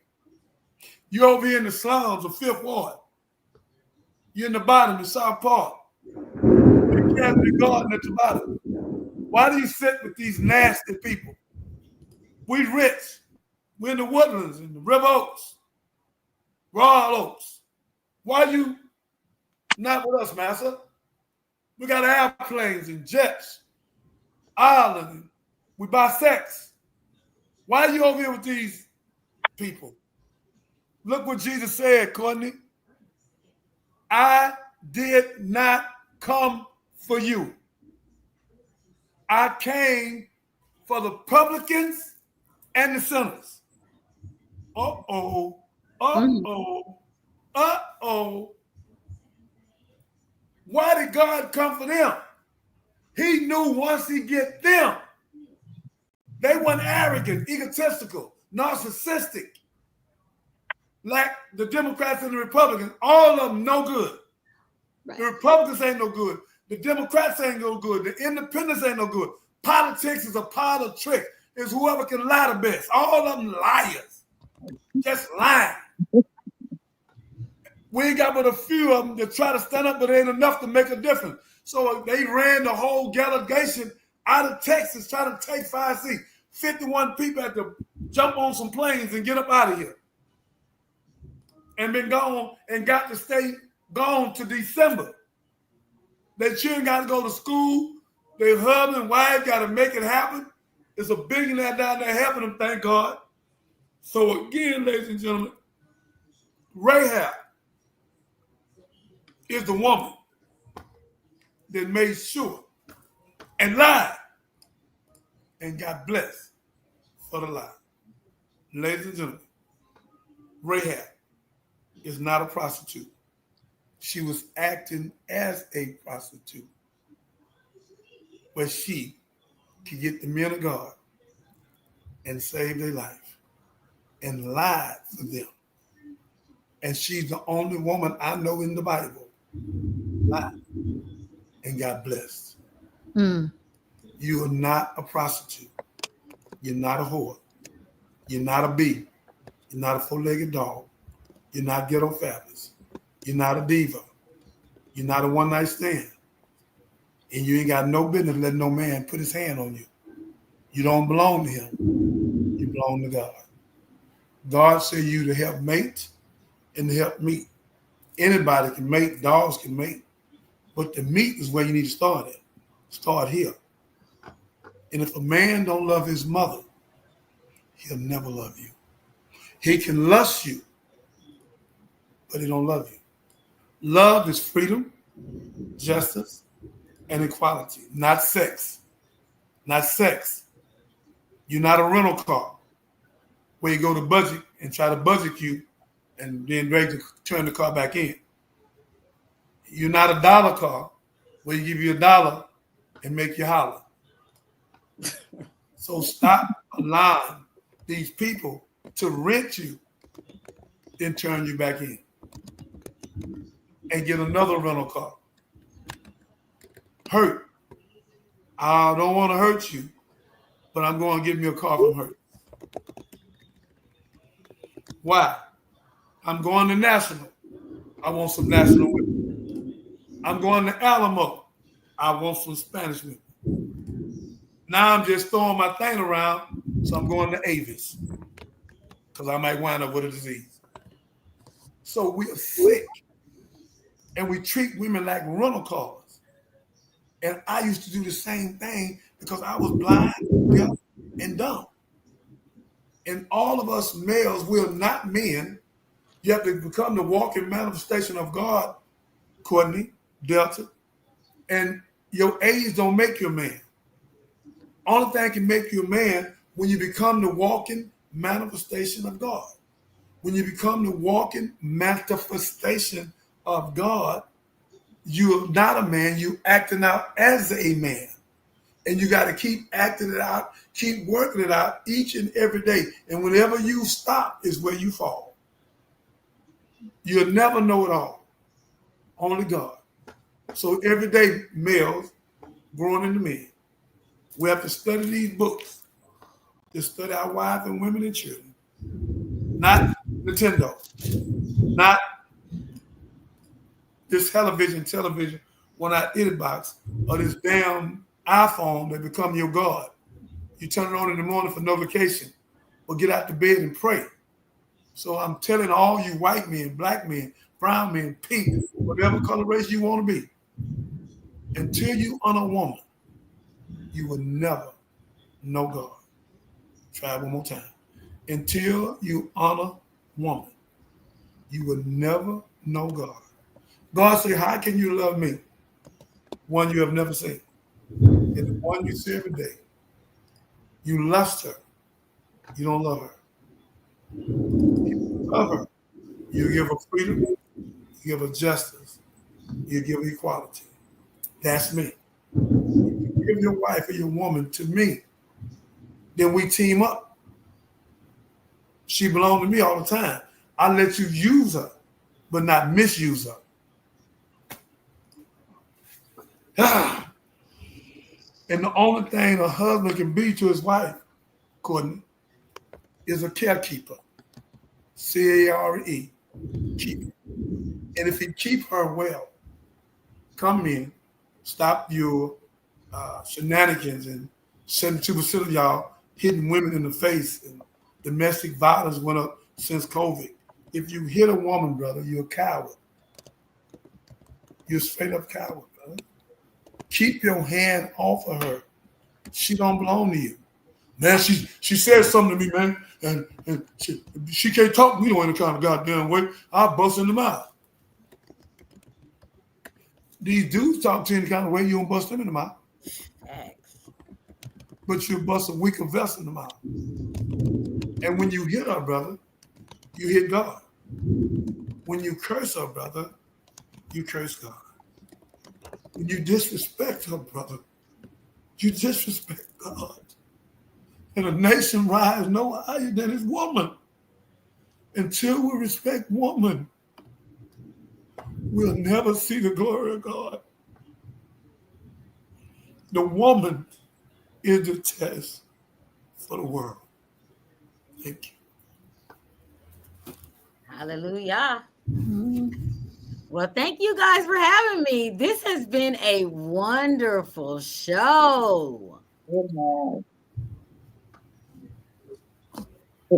You're over here in the slums of Fifth Ward. You're in the bottom of South Park. You're carrying the garden at the bottom. Why do you sit with these nasty people? We rich. We're in the woodlands, in the River Oaks, Royal Oaks. Why are you not with us, master? We got airplanes and jets, island. We buy sex. Why are you over here with these people? Look what Jesus said, Courtney. I did not come for you. I came for the publicans and the sinners. Uh-oh, Mm. uh-oh, uh-oh. Why did God come for them? He knew once he get them, they weren't arrogant, egotistical, narcissistic, like the Democrats and the Republicans. All of them no good. Right. The Republicans ain't no good. The Democrats ain't no good. The independents ain't no good. Politics is a part of trick. It's whoever can lie the best. All of them liars. Just lying. We ain't got but a few of them that try to stand up, but it ain't enough to make a difference. So they ran the whole delegation out of Texas trying to take 5 seats. 51 people had to jump on some planes and get up out of here. And been gone and got to stay gone to December. Their children got to go to school. Their husband and wife got to make it happen. There's a billionaire down there helping them, thank God. So again, ladies and gentlemen, Rahab is the woman that made sure and lied and got blessed for the lie. Ladies and gentlemen, Rahab is not a prostitute. She was acting as a prostitute, but she could get the men of God and save their life and lied for them. And she's the only woman I know in the Bible lied and got blessed. Mm. You are not a prostitute. You're not a whore. You're not a bee. You're not a four-legged dog. You're not ghetto fabulous. You're not a diva. You're not a one-night stand. And you ain't got no business letting no man put his hand on you. You don't belong to him. You belong to God. God said you to help mate and to help meet. Anybody can mate. Dogs can mate. But the meat is where you need to start at. Start here. And if a man don't love his mother, he'll never love you. He can lust you, but he don't love you. Love is freedom, justice, and equality, not sex. Not sex. You're not a rental car where you go to budget and try to budget you and then ready to turn the car back in. You're not a dollar car where you give you $1 and make you holler. So stop allowing these people to rent you, then turn you back in and get another rental car. Hurt. I don't want to hurt you, but I'm going to give me a car from Hurt. Why? I'm going to National. I want some National women. I'm going to Alamo. I want some Spanish women. Now I'm just throwing my thing around, so I'm going to Avis because I might wind up with a disease. So we are sick, and we treat women like rental cars. And I used to do the same thing because I was blind, deaf, and dumb. And all of us males, we're not men. You have to become the walking manifestation of God, Courtney, Delta. And your age don't make you a man. Only thing can make you a man when you become the walking manifestation of God. When you become the walking manifestation of God, you're not a man, you acting out as a man. And you got to keep acting it out, keep working it out each and every day. And whenever you stop is where you fall. You'll never know it all. Only God. So every day, males growing into men, we have to study these books to study our wives and women and children. Not Nintendo, not this television, one out itty box, or this damn iPhone that become your God. You turn it on in the morning for notification, or get out the bed and pray. So I'm telling all you white men, black men, brown men, pink, whatever color race you want to be, until you honor a woman, you will never know God. Try it one more time. Until you honor woman, you will never know God. God said, how can you love me? One you have never seen. And the one you see every day. You lust her. You don't love her. You love her. You give her freedom. You give her justice. You give her equality. That's me. You give your wife or your woman to me. Then we team up. She belongs to me all the time. I let you use her, but not misuse her. And the only thing a husband can be to his wife, Courtney, is a carekeeper. C-A-R-E, keeper. And if he keep her well, come in, stop your shenanigans, and 72% of y'all hitting women in the face, and domestic violence went up since COVID. If you hit a woman, brother, you're a coward. You're a straight up coward, brother. Keep your hand off of her. She don't belong to you. Man, she said something to me, man, and she can't talk to me no any kind of goddamn way. I'll bust in the mouth. These dudes talk to you any kind of way, you don't bust them in the mouth. Facts. But you bust a weaker vessel in the mouth. And when you hit her, brother, you hit God. When you curse her, brother, you curse God. When you disrespect her, brother, you disrespect God. And a nation rise no higher than its woman. Until we respect woman, we'll never see the glory of God. The woman is the test for the world. Thank you. Hallelujah. Well, thank you guys for having me. This has been a wonderful show. It has.